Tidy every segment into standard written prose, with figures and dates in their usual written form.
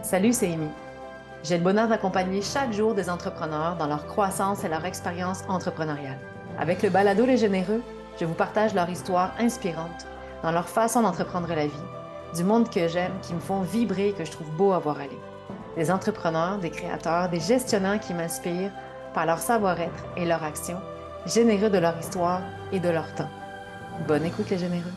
Salut, c'est Amy. J'ai le bonheur d'accompagner chaque jour des entrepreneurs dans leur croissance et leur expérience entrepreneuriale. Avec le balado Les Généreux, je vous partage leur histoire inspirante dans leur façon d'entreprendre la vie, du monde que j'aime, qui me font vibrer et que je trouve beau à voir aller. Des entrepreneurs, des créateurs, des gestionnaires qui m'inspirent par leur savoir-être et leur action, généreux de leur histoire et de leur temps. Bonne écoute, les Généreux.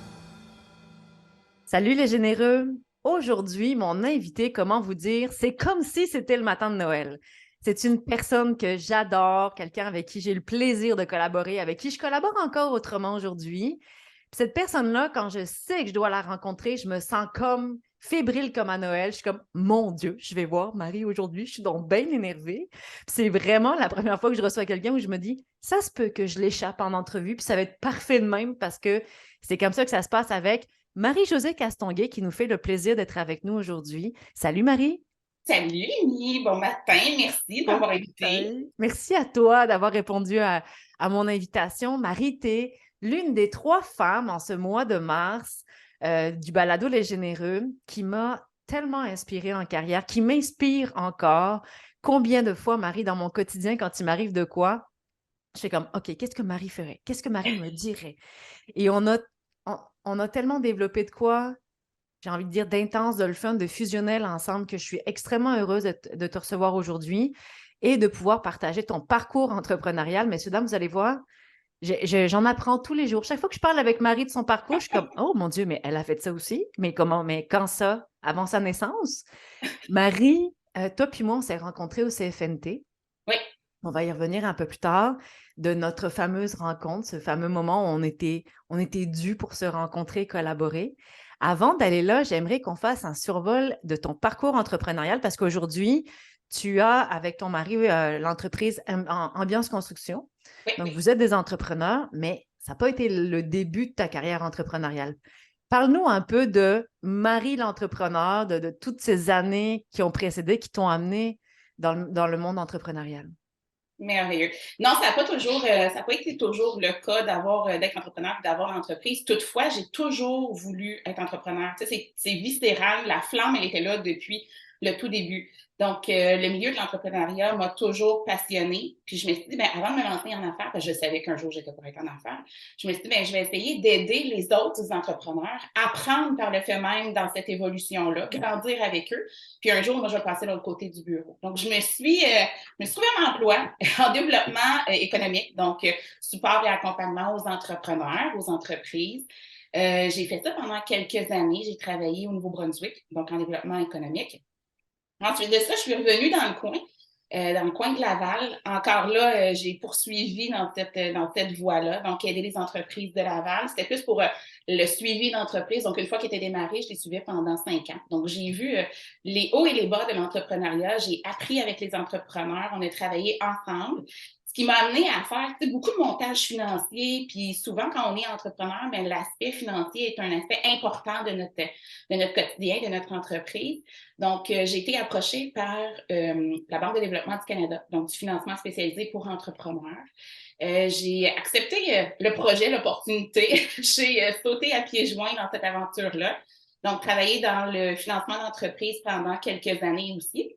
Salut les généreux! Aujourd'hui, mon invité, comment vous dire, c'est comme si c'était le matin de Noël. C'est une personne que j'adore, quelqu'un avec qui j'ai le plaisir de collaborer, avec qui je collabore encore autrement aujourd'hui. Puis cette personne-là, quand je sais que je dois la rencontrer, je me sens comme fébrile comme à Noël. Je suis comme, mon Dieu, je vais voir Marie aujourd'hui, je suis donc bien énervée. Puis c'est vraiment la première fois que je reçois quelqu'un où je me dis, ça se peut que je l'échappe en entrevue, puis ça va être parfait de même parce que c'est comme ça que ça se passe avec Marie-Josée Castonguay qui nous fait le plaisir d'être avec nous aujourd'hui. Salut Marie. Salut, Amy. Bon matin. Merci de Bon m'avoir matin. invité. Merci à toi d'avoir répondu à mon invitation. Marie, tu es l'une des 3 femmes en ce mois de mars du balado Les Généreux qui m'a tellement inspirée en carrière, qui m'inspire encore. Combien de fois, Marie, dans mon quotidien, quand il m'arrive de quoi, je fais comme, OK, qu'est-ce que Marie ferait? Qu'est-ce que Marie me dirait? Et on a tellement développé de quoi j'ai envie de dire d'intense, de le fun, de fusionnel ensemble, que je suis extrêmement heureuse de te recevoir aujourd'hui et de pouvoir partager ton parcours entrepreneurial. Messieurs, dames, vous allez voir, j'en apprends tous les jours. Chaque fois que je parle avec Marie de son parcours, je suis comme, oh mon Dieu, mais elle a fait ça aussi. Mais comment, mais quand ça? Avant sa naissance? Marie, toi puis moi, on s'est rencontrés au CFNT. Oui, On va y revenir un peu plus tard de notre fameuse rencontre, ce fameux moment où on était dû pour se rencontrer et collaborer. Avant d'aller là, j'aimerais qu'on fasse un survol de ton parcours entrepreneurial parce qu'aujourd'hui, tu as avec ton mari l'entreprise Ambiance Construction. Donc, oui. vous êtes des entrepreneurs, mais ça n'a pas été le début de ta carrière entrepreneuriale. Parle-nous un peu de Marie l'entrepreneur, de toutes ces années qui ont précédé, qui t'ont amené dans le monde entrepreneurial. Merveilleux. Non, ça n'a pas été toujours le cas d'être entrepreneur et d'avoir l'entreprise. Toutefois, j'ai toujours voulu être entrepreneur. Tu sais, c'est viscéral. La flamme, elle était là depuis le tout début. Donc, le milieu de l'entrepreneuriat m'a toujours passionnée. Puis je me suis dit, ben, avant de me lancer en affaires, parce que je savais qu'un jour j'étais pour être en affaires, je me suis dit, ben, je vais essayer d'aider les autres entrepreneurs à apprendre par le fait même dans cette évolution-là, grandir avec eux. Puis un jour, moi, je vais passer de l'autre côté du bureau. Donc, je me suis trouvé un emploi en développement économique, donc support et accompagnement aux entrepreneurs, aux entreprises. J'ai fait ça pendant quelques années. J'ai travaillé au Nouveau-Brunswick, donc en développement économique. Ensuite de ça, je suis revenue dans le coin de Laval. Encore là, j'ai poursuivi dans cette voie-là, donc aider les entreprises de Laval. C'était plus pour le suivi d'entreprise. Donc, une fois qu'elle était démarrée, je les suivais pendant 5 ans. Donc, j'ai vu les hauts et les bas de l'entrepreneuriat. J'ai appris avec les entrepreneurs. On a travaillé ensemble. Ce qui m'a amené à faire beaucoup de montage financier. Puis souvent, quand on est entrepreneur, ben, l'aspect financier est un aspect important de notre quotidien, de notre entreprise. Donc, j'ai été approchée par la Banque de développement du Canada, donc du financement spécialisé pour entrepreneurs. J'ai accepté le projet, l'opportunité. J'ai sauté à pieds joints dans cette aventure-là. Donc, travaillé dans le financement d'entreprise pendant quelques années aussi.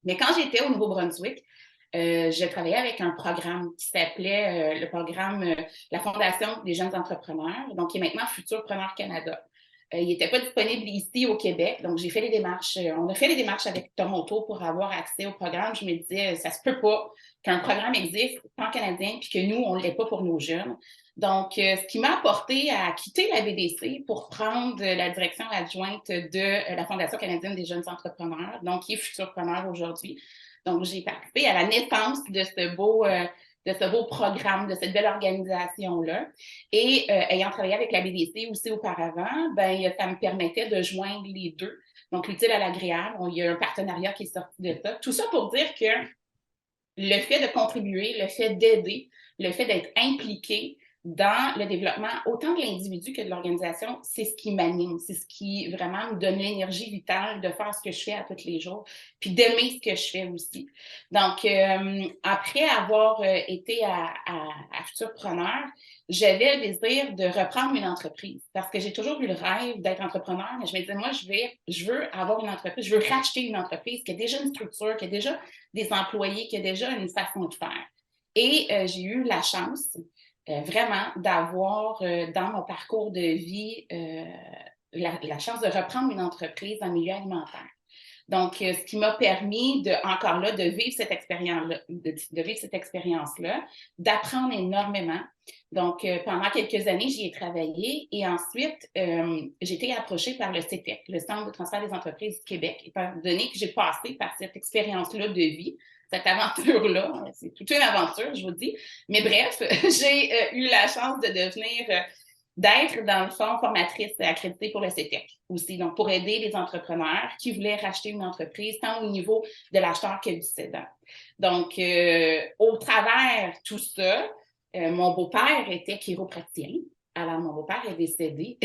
Mais quand j'étais au Nouveau-Brunswick, je travaillais avec un programme qui s'appelait le programme La Fondation des jeunes entrepreneurs, donc qui est maintenant Futurpreneur Canada. Il n'était pas disponible ici au Québec, donc j'ai fait les démarches. On a fait les démarches avec Toronto pour avoir accès au programme. Je me disais, ça se peut pas qu'un programme existe en canadien puis que nous, on ne l'ait pas pour nos jeunes. Donc, ce qui m'a apporté à quitter la BDC pour prendre la direction adjointe de la Fondation canadienne des jeunes entrepreneurs, donc qui est Futurpreneur aujourd'hui. Donc, j'ai participé à la naissance de ce beau programme, de cette belle organisation-là. Et ayant travaillé avec la BDC aussi auparavant, ben, ça me permettait de joindre les deux. Donc, l'utile à l'agréable, il y a un partenariat qui est sorti de ça. Tout ça pour dire que le fait de contribuer, le fait d'aider, le fait d'être impliqué, dans le développement autant de l'individu que de l'organisation, c'est ce qui m'anime, c'est ce qui vraiment me donne l'énergie vitale de faire ce que je fais à tous les jours, puis d'aimer ce que je fais aussi. Donc, après avoir été à Futurpreneur, j'avais le désir de reprendre une entreprise parce que j'ai toujours eu le rêve d'être entrepreneur, mais je me disais, moi, je veux avoir une entreprise, je veux racheter une entreprise qui a déjà une structure, qui a déjà des employés, qui a déjà une façon de faire. Et j'ai eu la chance vraiment d'avoir dans mon parcours de vie la chance de reprendre une entreprise en milieu alimentaire. Donc, ce qui m'a permis encore là, de vivre cette expérience-là, de vivre cette expérience-là, d'apprendre énormément. Donc, pendant quelques années, j'y ai travaillé et ensuite, j'ai été approchée par le CETEC, le Centre de transfert des entreprises du Québec, étant donné que j'ai passé par cette expérience-là de vie, cette aventure-là. C'est toute une aventure, je vous dis. Mais bref, j'ai eu la chance de devenir d'être, dans le fond, formatrice accréditée pour le CETEC aussi, donc pour aider les entrepreneurs qui voulaient racheter une entreprise, tant au niveau de l'acheteur que du cédant. Donc, au travers tout ça, mon beau-père était chiropraticien. Alors, mon beau-père est décédé.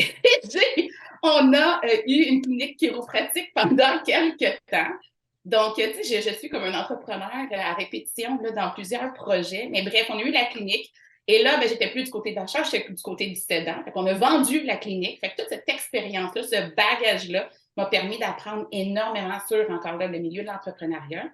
On a eu une clinique chiropratique pendant quelques temps. Donc, tu sais, je suis comme un entrepreneur à répétition là, dans plusieurs projets. Mais bref, on a eu la clinique. Et là, ben, j'étais plus du côté d'achat, j'étais plus du côté du cédant. Fait qu'on a vendu la clinique. Fait que toute cette expérience-là, ce bagage-là, m'a permis d'apprendre énormément sur, encore là, le milieu de l'entrepreneuriat.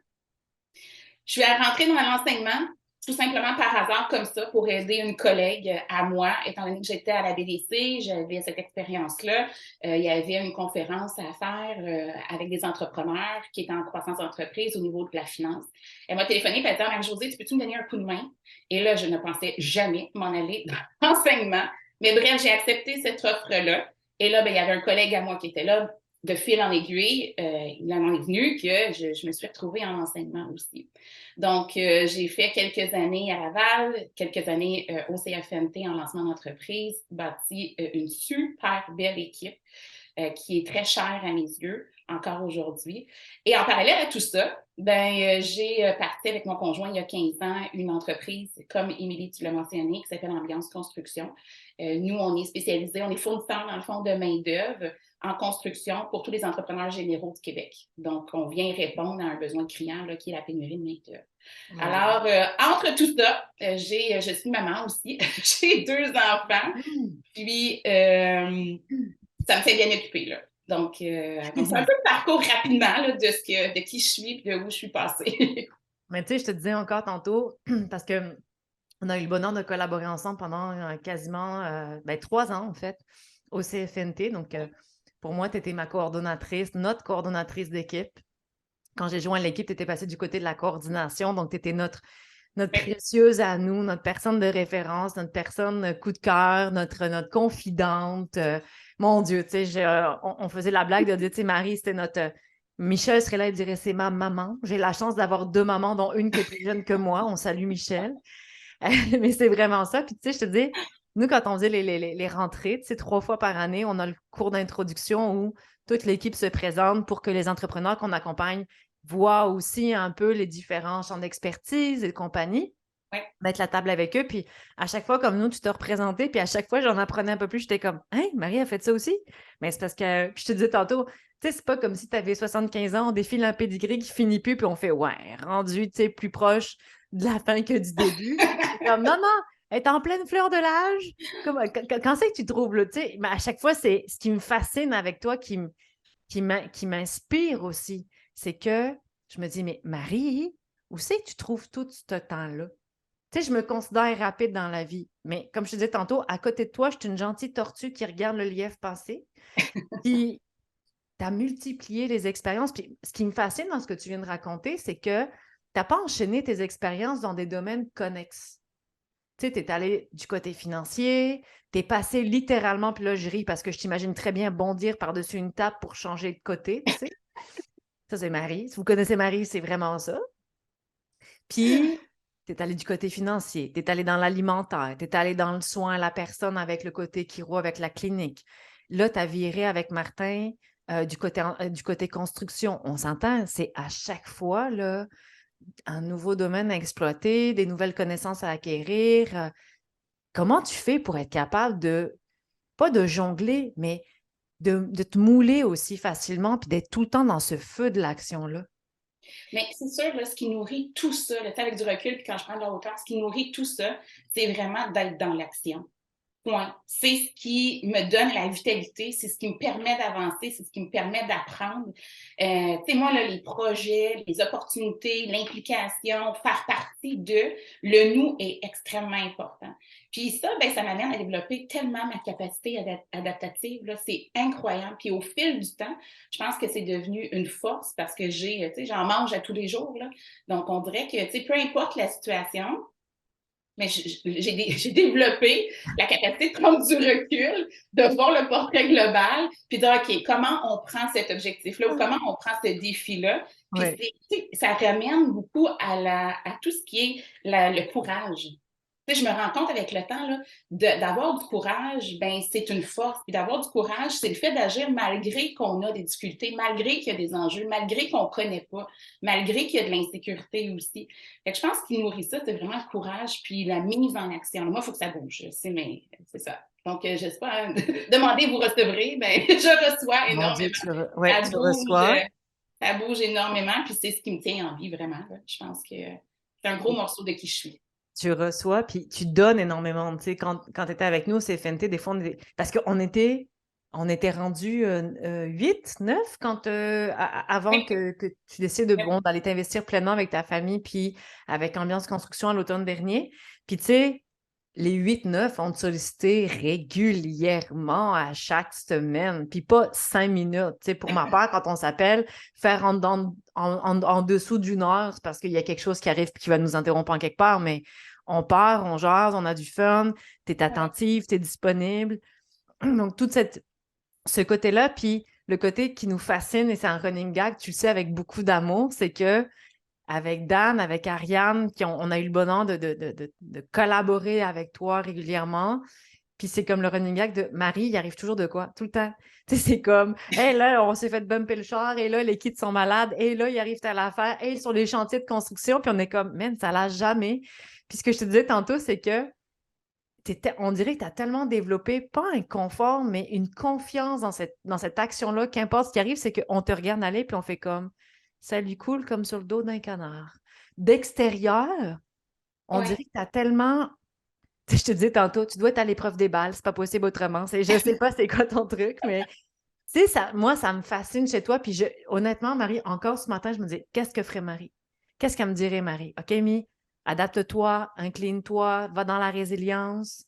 Je suis rentrée dans l'enseignement tout simplement par hasard comme ça pour aider une collègue à moi, étant donné que j'étais à la BDC, j'avais cette expérience-là. Il y avait une conférence à faire avec des entrepreneurs qui étaient en croissance d'entreprise au niveau de la finance. Elle m'a téléphoné et elle m'a dit, Marie-Josée, tu peux-tu me donner un coup de main? Et là, je ne pensais jamais m'en aller dans l'enseignement. Mais bref, j'ai accepté cette offre-là. Et là, ben, il y avait un collègue à moi qui était là. De fil en aiguille, il en est venu que je me suis retrouvée en enseignement aussi. Donc, j'ai fait quelques années à Laval, quelques années au CFNT en lancement d'entreprise, bâti une super belle équipe qui est très chère à mes yeux encore aujourd'hui. Et en parallèle à tout ça, j'ai parti avec mon conjoint il y a 15 ans une entreprise, comme Émilie, tu l'as mentionné, qui s'appelle Ambiance Construction. Nous, on est spécialisés, on est fournisseurs dans le fond de main-d'œuvre en construction pour tous les entrepreneurs généraux du Québec. Donc, on vient répondre à un besoin criant là, qui est la pénurie de main-d'œuvre. Alors, entre tout ça, je suis maman aussi. J'ai 2 enfants. Puis, ça me fait bien occuper, là. Donc, c'est un peu le parcours rapidement là, de qui je suis et de où je suis passée. Mais tu sais, je te disais encore tantôt, parce que on a eu le bonheur de collaborer ensemble pendant quasiment 3 ans, en fait, au CFNT. Donc, pour moi, tu étais ma coordonnatrice, notre coordonnatrice d'équipe. Quand j'ai joint l'équipe, tu étais passée du côté de la coordination. Donc, tu étais notre précieuse à nous, notre personne de référence, notre personne coup de cœur, notre confidente. Mon Dieu, tu sais, on faisait la blague de dire, tu sais, Marie, c'était notre... Michel serait là et dirait, c'est ma maman. J'ai la chance d'avoir 2 mamans, dont une qui est plus jeune que moi. On salue Michel. Mais c'est vraiment ça. Puis, tu sais, je te dis, nous, quand on faisait les rentrées, tu sais, 3 fois par année, on a le cours d'introduction où toute l'équipe se présente pour que les entrepreneurs qu'on accompagne voient aussi un peu les différents champs d'expertise et compagnie. Ouais. Mettre la table avec eux. Puis, à chaque fois, comme nous, tu te représentais. Puis, à chaque fois, j'en apprenais un peu plus. J'étais comme, hey, Marie a fait ça aussi. Mais c'est parce que, puis je te disais tantôt, tu sais, c'est pas comme si tu avais 75 ans, on défile un pédigré qui finit plus, puis on fait, ouais, rendu, tu sais, plus proche de la fin que du début. Comme, non, non, elle est en pleine fleur de l'âge. Quand c'est que tu trouves, là, tu sais, mais à chaque fois, c'est ce qui me fascine avec toi, qui m'inspire aussi, c'est que je me dis, mais Marie, où c'est que tu trouves tout ce temps-là? Tu sais, je me considère rapide dans la vie, mais comme je te disais tantôt, à côté de toi, je suis une gentille tortue qui regarde le lièvre passer. Puis, tu as multiplié les expériences. Puis, ce qui me fascine dans ce que tu viens de raconter, c'est que tu n'as pas enchaîné tes expériences dans des domaines connexes. Tu sais, tu es allé du côté financier, tu es passé littéralement, puis là, je ris parce que je t'imagine très bien bondir par-dessus une table pour changer de côté, tu sais. Ça, c'est Marie. Si vous connaissez Marie, c'est vraiment ça. Puis, tu es allé du côté financier, tu es allé dans l'alimentaire, tu es allé dans le soin à la personne avec le côté chiro, avec la clinique. Là, tu as viré avec Martin du côté construction. On s'entend, c'est à chaque fois là, un nouveau domaine à exploiter, des nouvelles connaissances à acquérir. comment tu fais pour être capable de, pas de jongler, mais de te mouler aussi facilement puis d'être tout le temps dans ce feu de l'action-là? Mais c'est sûr, là, ce qui nourrit tout ça, là, avec du recul, puis quand je prends de la hauteur, ce qui nourrit tout ça, c'est vraiment d'être dans l'action. Point. C'est ce qui me donne la vitalité, c'est ce qui me permet d'avancer, c'est ce qui me permet d'apprendre. Tu sais, moi, là, les projets, les opportunités, l'implication, faire partie de, le nous est extrêmement important. Puis ça, ben, ça m'amène à développer tellement ma capacité adaptative, là, c'est incroyable. Puis au fil du temps, je pense que c'est devenu une force parce que j'ai, tu sais, j'en mange à tous les jours, là. Donc, on dirait que, tu sais, peu importe la situation, mais j'ai développé la capacité de prendre du recul, de voir le portrait global, puis de dire, OK, comment on prend cet objectif-là ou comment on prend ce défi-là. Puis Oui. ça ramène beaucoup à tout ce qui est le courage. Tu sais, je me rends compte avec le temps, là, d'avoir du courage, ben, c'est une force. Puis d'avoir du courage, c'est le fait d'agir malgré qu'on a des difficultés, malgré qu'il y a des enjeux, malgré qu'on ne connaît pas, malgré qu'il y a de l'insécurité aussi. Fait que je pense qu'il nourrit ça, c'est vraiment le courage puis la mise en action. Moi, il faut que ça bouge, c'est ça. Donc, je sais pas, hein, demandez, vous recevrez, ben, je reçois Mon Dieu, énormément. ouais, Ça tu bouge, reçois. ça bouge énormément, puis c'est ce qui me tient en vie vraiment, là. Je pense que c'est un gros morceau de qui je suis. Tu reçois, puis tu donnes énormément. Tu sais, quand tu étais avec nous au CFNT, des fois, parce on était rendus 8, 9 avant Oui, que tu décides bon, d'aller t'investir pleinement avec ta famille, puis avec Ambiance Construction à l'automne dernier. Puis tu sais, les 8, 9 ont te sollicité régulièrement à chaque semaine, puis pas 5 minutes. Tu sais, pour ma part, quand on s'appelle, faire en dessous d'une heure, c'est parce qu'il y a quelque chose qui arrive et qui va nous interrompre en quelque part, mais on part, on jase, on a du fun, tu es attentive, tu es disponible. Donc, ce côté-là, puis le côté qui nous fascine, et c'est un running gag, tu le sais, avec beaucoup d'amour, c'est que avec Dan, avec Ariane, on a eu le bonheur de collaborer avec toi régulièrement. Puis c'est comme le running gag de Marie, il arrive toujours de quoi? Tout le temps. Tu sais, c'est comme, hey, là, on s'est fait bumper le char, et là, les kits sont malades, et là, il arrive telle affaire, et sur les chantiers de construction, puis on est comme, man, ça lâche jamais. Puis ce que je te disais tantôt, c'est que on dirait que tu as tellement développé, pas un confort, mais une confiance dans cette action-là. Qu'importe ce qui arrive, c'est qu'on te regarde aller, puis on fait comme, ça lui coule comme sur le dos d'un canard. D'extérieur, on oui. dirait que tu as tellement. Tu sais, je te disais tantôt, tu dois être à l'épreuve des balles, c'est pas possible autrement. Je sais pas c'est quoi ton truc, mais tu sais, moi, ça me fascine chez toi. Puis honnêtement, Marie, encore ce matin, je me dis, qu'est-ce que ferait Marie? Qu'est-ce qu'elle me dirait, Marie? OK, Mi, adapte-toi, incline-toi, va dans la résilience.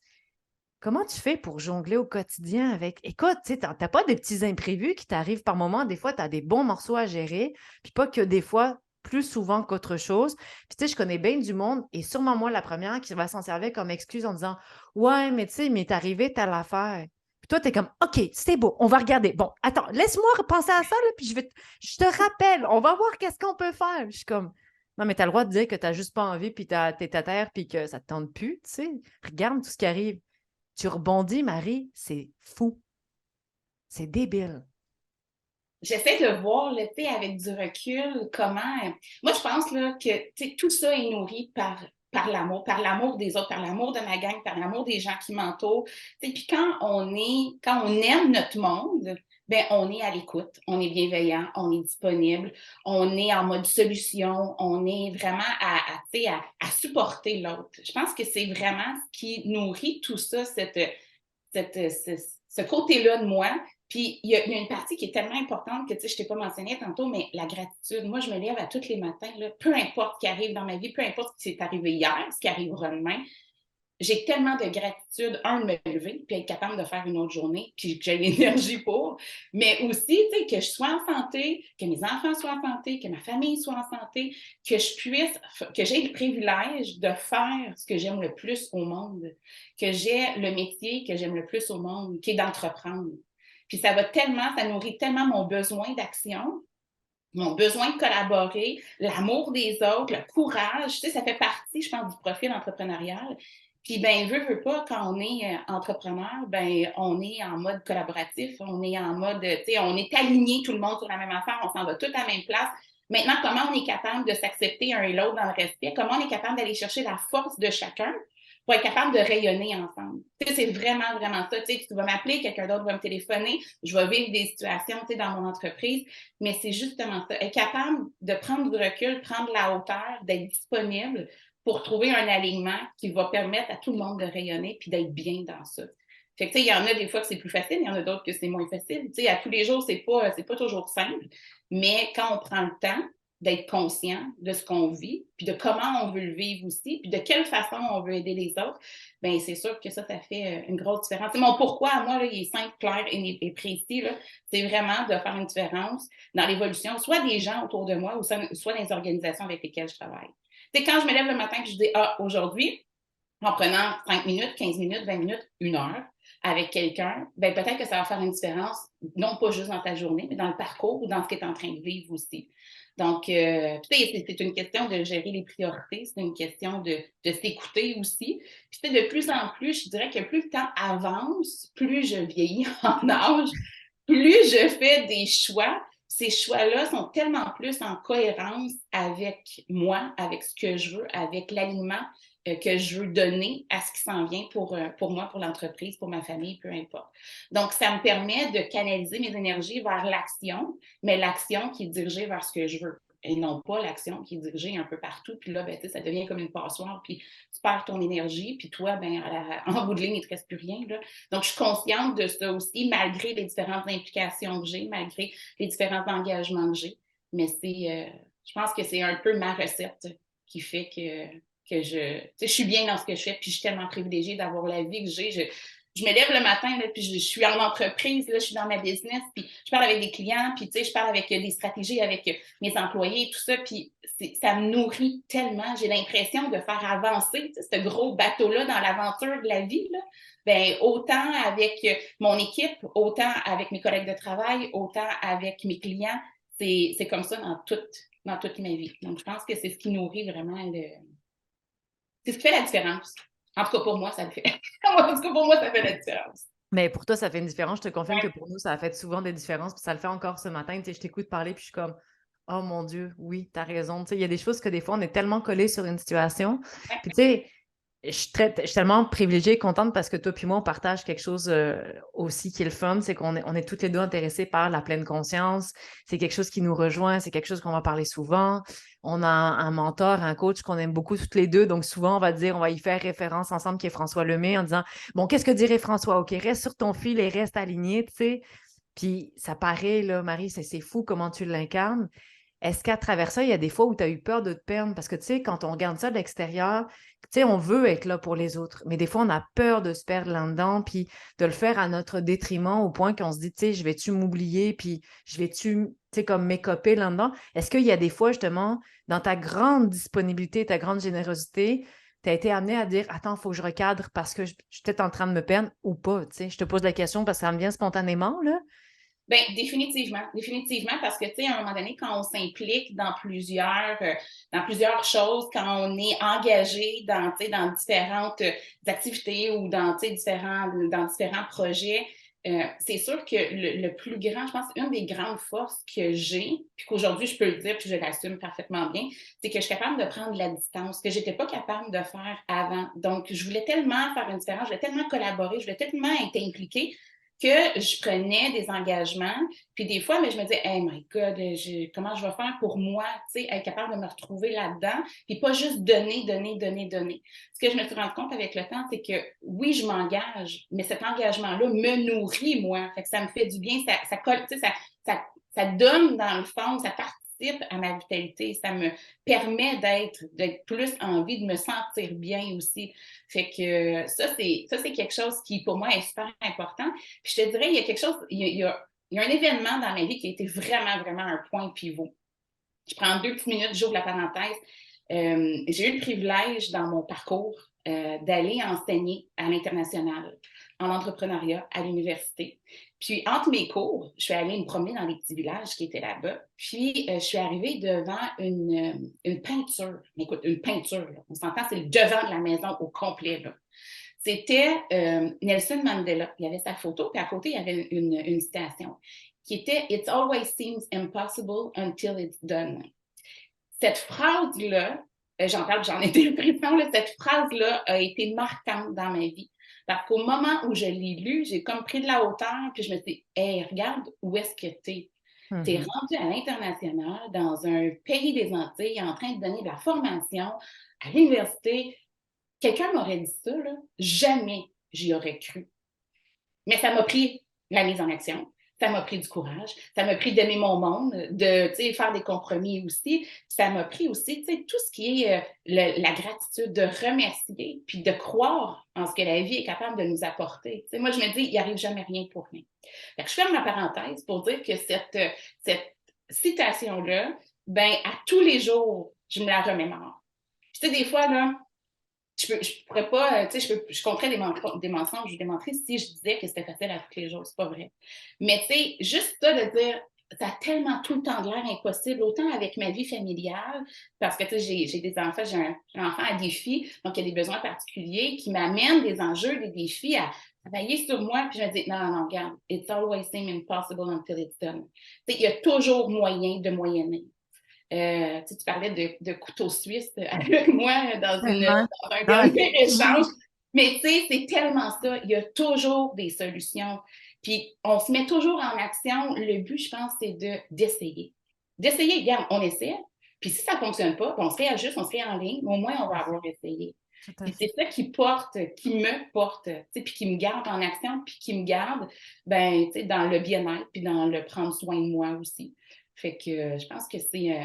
Comment tu fais pour jongler au quotidien avec. Écoute, tu sais, t'as pas des petits imprévus qui t'arrivent par moment. Des fois, tu as des bons morceaux à gérer, puis pas que des fois, plus souvent qu'autre chose. Puis tu sais, je connais bien du monde, et sûrement moi, la première, qui va s'en servir comme excuse en disant, ouais, mais tu sais, il m'est arrivé telle affaire. Puis toi, tu es comme, OK, c'est beau, on va regarder. Bon, attends, laisse-moi repenser à ça, là, puis je te rappelle, on va voir qu'est-ce qu'on peut faire. Je suis comme, non, mais tu as le droit de dire que tu n'as juste pas envie, puis tu es à terre, puis que ça ne te tente plus, tu sais. Regarde tout ce qui arrive. Tu rebondis, Marie, c'est fou. C'est débile. J'essaie de voir, là, tu sais, avec du recul, comment. Moi, je pense là, que tu sais, tout ça est nourri par l'amour des autres, par l'amour de ma gang, par l'amour des gens qui m'entourent. Tu sais, puis quand on aime notre monde, ben on est à l'écoute, on est bienveillant, on est disponible, on est en mode solution, on est vraiment tu sais, à supporter l'autre. Je pense que c'est vraiment ce qui nourrit tout ça, ce côté-là de moi. Puis il y a une partie qui est tellement importante que, tu sais, je ne t'ai pas mentionné tantôt, mais la gratitude. Moi, je me lève à tous les matins, là, peu importe ce qui arrive dans ma vie, peu importe ce qui s'est arrivé hier, ce qui arrivera demain, j'ai tellement de gratitude, de me lever, puis être capable de faire une autre journée, puis que j'ai l'énergie pour, mais aussi, tu sais, que je sois en santé, que mes enfants soient en santé, que ma famille soit en santé, que j'ai le privilège de faire ce que j'aime le plus au monde, que j'ai le métier que j'aime le plus au monde, qui est d'entreprendre. Puis ça nourrit tellement mon besoin d'action, mon besoin de collaborer, l'amour des autres, le courage, tu sais, ça fait partie, je pense, du profil entrepreneurial. Puis, ben, veut pas, quand on est entrepreneur, ben, on est en mode collaboratif, on est en mode, tu sais, on est aligné tout le monde sur la même affaire, on s'en va tous à la même place. Maintenant, comment on est capable de s'accepter un et l'autre dans le respect? Comment on est capable d'aller chercher la force de chacun pour être capable de rayonner ensemble. Tu sais, c'est vraiment, vraiment ça. Tu sais, tu vas m'appeler, quelqu'un d'autre va me téléphoner, je vais vivre des situations, tu sais, dans mon entreprise, mais c'est justement ça. Être capable de prendre du recul, prendre la hauteur, d'être disponible pour trouver un alignement qui va permettre à tout le monde de rayonner puis d'être bien dans ça. Fait que, tu sais, il y en a des fois que c'est plus facile, il y en a d'autres que c'est moins facile. Tu sais, à tous les jours, c'est pas toujours simple, mais quand on prend le temps d'être conscient de ce qu'on vit, puis de comment on veut le vivre aussi, puis de quelle façon on veut aider les autres, bien, c'est sûr que ça fait une grosse différence. T'sais, mon pourquoi, à moi, là, il est simple, clair et précis. Là. C'est vraiment de faire une différence dans l'évolution, soit des gens autour de moi, ou soit dans les organisations avec lesquelles je travaille. T'sais, quand je me lève le matin et je dis « Ah, aujourd'hui, en prenant 5 minutes, 15 minutes, 20 minutes, 1 heure avec quelqu'un, ben peut-être que ça va faire une différence, non pas juste dans ta journée, mais dans le parcours ou dans ce que tu es en train de vivre aussi. Donc, c'est une question de gérer les priorités, c'est une question de s'écouter aussi. Puis, de plus en plus, je dirais que plus le temps avance, plus je vieillis en âge, plus je fais des choix. Ces choix-là sont tellement plus en cohérence avec moi, avec ce que je veux, avec l'alignement que je veux donner à ce qui s'en vient pour moi, pour l'entreprise, pour ma famille, peu importe. Donc, ça me permet de canaliser mes énergies vers l'action, mais l'action qui est dirigée vers ce que je veux et non pas l'action qui est dirigée un peu partout. Puis là, ben, ça devient comme une passoire, puis tu perds ton énergie, puis toi, ben, en bout de ligne, il ne te reste plus rien. Là. Donc, je suis consciente de ça aussi, malgré les différentes implications que j'ai, malgré les différents engagements que j'ai. Mais je pense que c'est un peu ma recette qui fait que je suis bien dans ce que je fais, puis je suis tellement privilégiée d'avoir la vie que j'ai. Je me lève le matin, là, puis je suis en entreprise, là, je suis dans ma business, puis je parle avec des clients, puis je parle avec des stratégies, avec mes employés, tout ça, puis ça me nourrit tellement. J'ai l'impression de faire avancer ce gros bateau-là dans l'aventure de la vie, là. Ben, autant avec mon équipe, autant avec mes collègues de travail, autant avec mes clients. C'est comme ça dans toute ma vie. Donc, je pense que c'est ce qui nourrit vraiment c'est ce qui fait la différence. En tout cas, pour moi, ça le fait. En tout cas, pour moi, ça fait la différence. Mais pour toi, ça fait une différence. Je te confirme que Ouais. pour nous, ça a fait souvent des différences. Puis ça le fait encore ce matin. Tu sais, je t'écoute parler, puis je suis comme, oh mon Dieu, oui, t'as raison. Tu sais, il y a des choses que des fois, on est tellement collé sur une situation. Puis tu sais, je suis tellement privilégiée et contente parce que toi puis moi, on partage quelque chose aussi qui est le fun, c'est qu'on est toutes les deux intéressées par la pleine conscience. C'est quelque chose qui nous rejoint, c'est quelque chose qu'on va parler souvent. On a un mentor, un coach qu'on aime beaucoup toutes les deux. Donc souvent, on va y faire référence ensemble qui est François Lemay en disant, bon, qu'est-ce que dirait François? OK, reste sur ton fil et reste aligné, tu sais. Puis ça paraît, là, Marie, c'est fou comment tu l'incarnes. Est-ce qu'à travers ça, il y a des fois où tu as eu peur de te perdre? Parce que, tu sais, quand on regarde ça de l'extérieur, tu sais, on veut être là pour les autres, mais des fois, on a peur de se perdre là-dedans, puis de le faire à notre détriment au point qu'on se dit, tu sais, je vais-tu m'oublier, puis je vais-tu, tu sais, comme m'écoper là-dedans? Est-ce qu'il y a des fois, justement, dans ta grande disponibilité, ta grande générosité, tu as été amené à dire, attends, il faut que je recadre parce que je suis peut-être en train de me perdre ou pas, tu sais? Je te pose la question parce que ça me vient spontanément, là. Bien, définitivement, définitivement, parce que, tu sais, à un moment donné, quand on s'implique dans plusieurs choses, quand on est engagé dans différentes activités ou dans différents projets, c'est sûr que le plus grand, je pense, une des grandes forces que j'ai, puis qu'aujourd'hui, je peux le dire, puis je l'assume parfaitement bien, c'est que je suis capable de prendre la distance, que j'étais pas capable de faire avant. Donc, je voulais tellement faire une différence, je voulais tellement collaborer, je voulais tellement être impliquée que je prenais des engagements. Puis des fois, mais je me disais, hey my God, comment je vais faire pour moi, tu sais, être capable de me retrouver là-dedans, puis pas juste donner, donner, donner, donner. Ce que je me suis rendu compte avec le temps, c'est que oui, je m'engage, mais cet engagement-là me nourrit, moi. Fait que ça me fait du bien, ça colle, tu sais, ça donne dans le fond, ça participe à ma vitalité, ça me permet d'être plus en vie, de me sentir bien aussi. Fait que ça, c'est quelque chose qui, pour moi, est super important. Puis je te dirais, il y a quelque chose, il y a un événement dans ma vie qui a été vraiment, vraiment un point pivot. Je prends 2 petites minutes, j'ouvre la parenthèse. J'ai eu le privilège dans mon parcours d'aller enseigner à l'international, en entrepreneuriat, à l'université. Puis, entre mes cours, je suis allée me promener dans les petits villages qui étaient là-bas. Puis, je suis arrivée devant une peinture. Écoute, une peinture, là. On s'entend, c'est le devant de la maison au complet, là. C'était Nelson Mandela. Il y avait sa photo, puis à côté, il y avait une citation qui était « It always seems impossible until it's done ». Cette phrase-là j'en parle, j'en ai des frissons, là, cette phrase-là a été marquante dans ma vie. Parce qu'au moment où je l'ai lue, j'ai comme pris de la hauteur, puis je me suis dit, hey, regarde où est-ce que t'es. T'es Mhm. rendu à l'international, dans un pays des Antilles, en train de donner de la formation à l'université. Quelqu'un m'aurait dit ça, là, jamais j'y aurais cru. Mais ça m'a pris la mise en action, ça m'a pris du courage, ça m'a pris d'aimer mon monde, de faire des compromis aussi. Ça m'a pris aussi tout ce qui est la gratitude, de remercier, puis de croire en ce que la vie est capable de nous apporter. Moi, je me dis, il n'y arrive jamais rien pour rien. Fait que je ferme ma parenthèse pour dire que cette citation-là, ben, à tous les jours, je me la remémore. Tu sais, des fois, là, je pourrais pas, je compterais des mensonges ou des menteries si je disais que c'était facile à tous les jours. C'est pas vrai. Mais tu sais, juste ça de dire, ça a tellement tout le temps de l'air impossible, autant avec ma vie familiale, parce que tu sais, j'ai des enfants, j'ai un enfant à défi, donc il y a des besoins particuliers qui m'amènent des enjeux, des défis à travailler sur moi, puis je me dis, non, non, non, regarde, it's always seem impossible until it's done. Tu sais, il y a toujours moyen de moyenner. Tu parlais de couteau suisse avec moi Tellement. dans un Ah, dernier échange. oui. Mais tu sais, c'est tellement ça. Il y a toujours des solutions. Puis on se met toujours en action. Le but, je pense, c'est d'essayer. D'essayer, regarde, on essaie. Puis si ça ne fonctionne pas, on se réajuste, on se fait en ligne, mais au moins on va avoir essayé. Tout à Puis fait. c'est ça qui me porte, puis qui me garde en action, puis qui me garde ben, dans le bien-être, puis dans le prendre soin de moi aussi. Fait que je pense que c'est.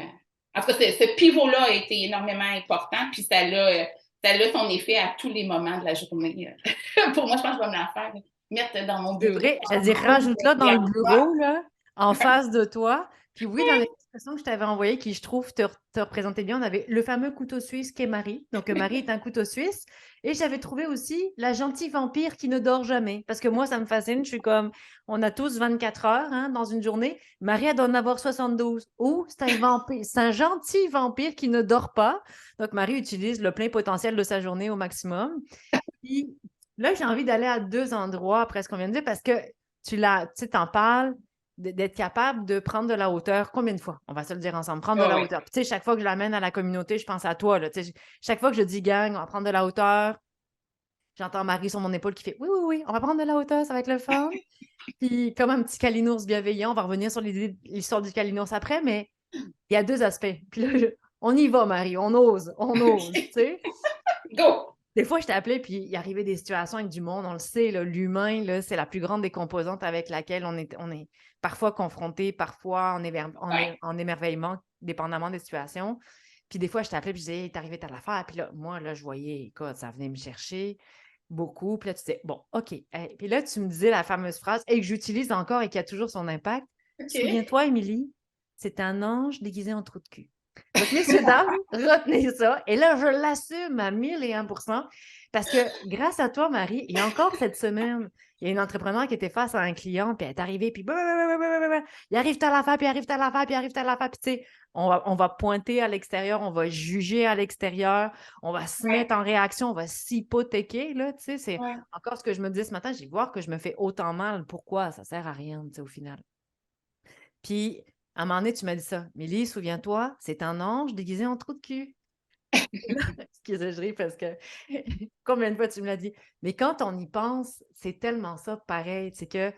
En tout cas, ce pivot-là a été énormément important, puis ça a son effet à tous les moments de la journée. Pour moi, je pense que je vais me la faire, mettre dans mon C'est bureau, vrai, je dans dis mon rouge rajoute-la dans et le en bas. bureau, là, en face de toi. Puis oui, dans les expressions que je t'avais envoyées, qui je trouve te représentaient bien, on avait le fameux couteau suisse qui est Marie. Donc Marie est un couteau suisse. Et j'avais trouvé aussi la gentille vampire qui ne dort jamais. Parce que moi, ça me fascine. Je suis comme, on a tous 24 heures hein, dans une journée. Marie, elle doit en avoir 72. Ou c'est un vampire, c'est un gentil vampire qui ne dort pas. Donc Marie utilise le plein potentiel de sa journée au maximum. Puis là, j'ai envie d'aller à deux endroits après ce qu'on vient de dire parce que tu t'en parles d'être capable de prendre de la hauteur. Combien de fois? On va se le dire ensemble, prendre de Ah la ouais. hauteur. Puis, tu sais, chaque fois que je l'amène à la communauté, je pense à toi. Là, chaque fois que je dis gang, on va prendre de la hauteur, j'entends Marie sur mon épaule qui fait oui, oui, oui, on va prendre de la hauteur, ça va être le fun. Puis, comme un petit calinours bienveillant, on va revenir sur l'histoire du calinours après, mais il y a deux aspects. Puis là, on y va, Marie, on ose, tu sais. Go! Des fois, je t'ai appelé, puis il arrivait des situations avec du monde. On le sait, là, l'humain, là, c'est la plus grande des composantes avec laquelle on est parfois confronté, parfois Ouais. en émerveillement, dépendamment des situations. Puis des fois, je t'appelais, puis je disais, hey, t'es arrivé à l'affaire. Puis là, moi, là, je voyais, écoute, ça venait me chercher beaucoup. Puis là, tu disais, bon, OK. Hey. Puis là, tu me disais la fameuse phrase, et que j'utilise encore et qui a toujours son impact. OK. Souviens-toi, Émilie, c'est un ange déguisé en trou de cul. Donc, messieurs, dames, retenez ça. Et là, je l'assume à 1001% parce que grâce à toi, Marie, il y a encore cette semaine, il y a une entrepreneur qui était face à un client, puis elle est arrivée, puis il arrive telle affaire, puis il arrive telle affaire, puis il arrive telle affaire, puis tu sais, on va pointer à l'extérieur, on va juger à l'extérieur, on va se Ouais. mettre en réaction, on va s'hypothéquer, là, tu sais, c'est Ouais. encore ce que je me dis ce matin, j'ai voir que je me fais autant mal, pourquoi? Ça sert à rien, tu sais, au final. Puis, à un moment donné, tu m'as dit ça. Mélie, souviens-toi, c'est un ange déguisé en trou de cul. Excusez, je ris parce que combien de fois tu me l'as dit? Mais quand on y pense, c'est tellement ça pareil. C'est que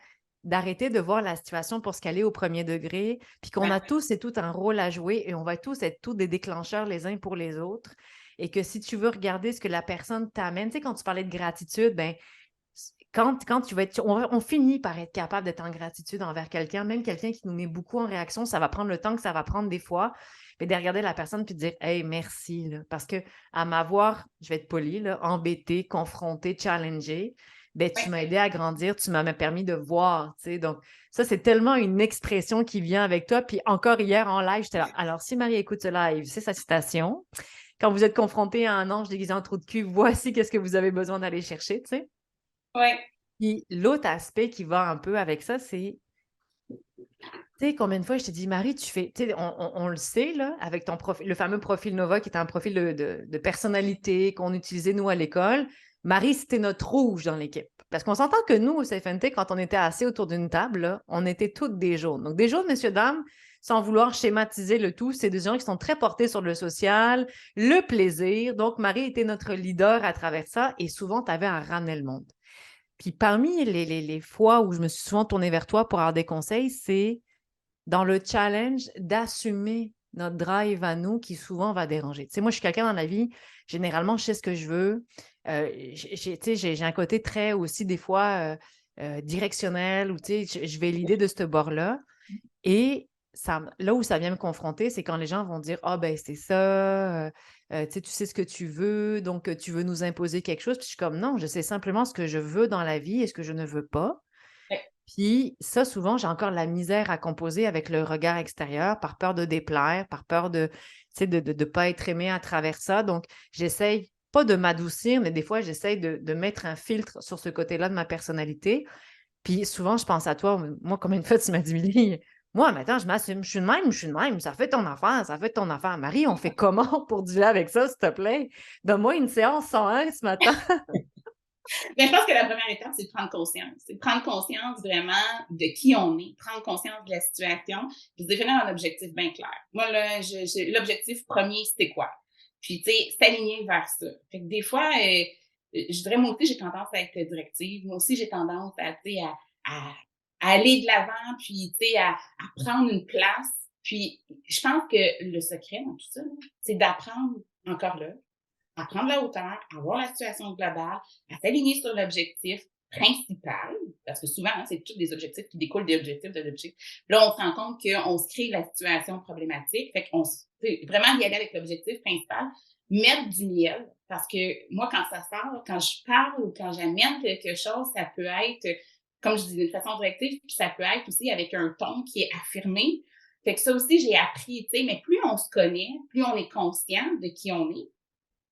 d'arrêter de voir la situation pour ce qu'elle est au premier degré, puis qu'on Ouais. a tous et toutes un rôle à jouer et on va tous être tous des déclencheurs les uns pour les autres. Et que si tu veux regarder ce que la personne t'amène, tu sais, quand tu parlais de gratitude, ben, quand tu vas être, on finit par être capable d'être en gratitude envers quelqu'un, même quelqu'un qui nous met beaucoup en réaction, ça va prendre le temps que ça va prendre des fois, mais de regarder la personne puis de dire hey, merci, là, parce que à m'avoir, je vais être polie, là, embêtée, confrontée, challengée, ben, tu Ouais. m'as aidé à grandir, tu m'as permis de voir, tu sais. Donc, ça, c'est tellement une expression qui vient avec toi. Puis encore hier en live, j'étais là. Alors, si Marie écoute ce live, c'est sa citation. Quand vous êtes confronté à un ange déguisé en trou de cul, voici qu'est-ce que vous avez besoin d'aller chercher, tu sais. Ouais. Puis l'autre aspect qui va un peu avec ça, c'est, tu sais, combien de fois je t'ai dit, Marie, tu fais, tu sais, on le sait, là, avec ton profil, le fameux profil Nova, qui est un profil de personnalité qu'on utilisait, nous, à l'école. Marie, c'était notre rouge dans l'équipe. Parce qu'on s'entend que nous, au CFNT, quand on était assis autour d'une table, là, on était toutes des jaunes. Donc, des jaunes, messieurs, dames, sans vouloir schématiser le tout, c'est des gens qui sont très portés sur le social, le plaisir. Donc, Marie était notre leader à travers ça et souvent, tu avais à ramener le monde. Puis parmi les fois où je me suis souvent tournée vers toi pour avoir des conseils, c'est dans le challenge d'assumer notre drive à nous qui souvent va déranger. Tu sais, moi, je suis quelqu'un dans la vie, généralement, je sais ce que je veux. J'ai un côté très aussi, des fois, directionnel, où je vais l'idée de ce bord-là. Et là où ça vient me confronter, c'est quand les gens vont dire: «Ah ben c'est ça, tu sais ce que tu veux, donc tu veux nous imposer quelque chose». Puis je suis comme: «Non, je sais simplement ce que je veux dans la vie et ce que je ne veux pas». Puis ça, souvent, j'ai encore la misère à composer avec le regard extérieur par peur de déplaire, par peur de, tu sais, de pas être aimée à travers ça. Donc, j'essaye pas de m'adoucir, mais des fois, j'essaye de mettre un filtre sur ce côté-là de ma personnalité. Puis souvent, je pense à toi. Moi, combien de fois tu m'as dit: «Milly, moi, maintenant, je m'assume. Je suis de même. Ça fait ton affaire, ça fait ton affaire. Marie, on fait comment pour dealer avec ça, s'il te plaît? Donne-moi une séance 101 ce matin.» Mais je pense que la première étape, c'est de prendre conscience. C'est de prendre conscience vraiment de qui on est, prendre conscience de la situation, puis se définir un objectif bien clair. Moi, là, l'objectif premier, c'était quoi? Puis, tu sais, s'aligner vers ça. Fait que des fois, je dirais, moi aussi, j'ai tendance à être directive. Moi aussi, j'ai tendance à, tu sais, à aller de l'avant, puis, tu sais, à prendre une place. Puis, je pense que le secret dans tout ça, c'est d'apprendre encore là, à prendre la hauteur, à voir la situation globale, à s'aligner sur l'objectif principal, parce que souvent, hein, c'est tous des objectifs qui découlent des objectifs de l'objectif. Là, on se rend compte qu'on se crée la situation problématique, fait qu'on vraiment y aller avec l'objectif principal, mettre du miel, parce que moi, quand ça sort, quand je parle ou quand j'amène quelque chose, ça peut être, comme je dis, d'une façon directive, puis ça peut être aussi avec un ton qui est affirmé. Fait que ça aussi, j'ai appris, tu sais, mais plus on se connaît, plus on est conscient de qui on est,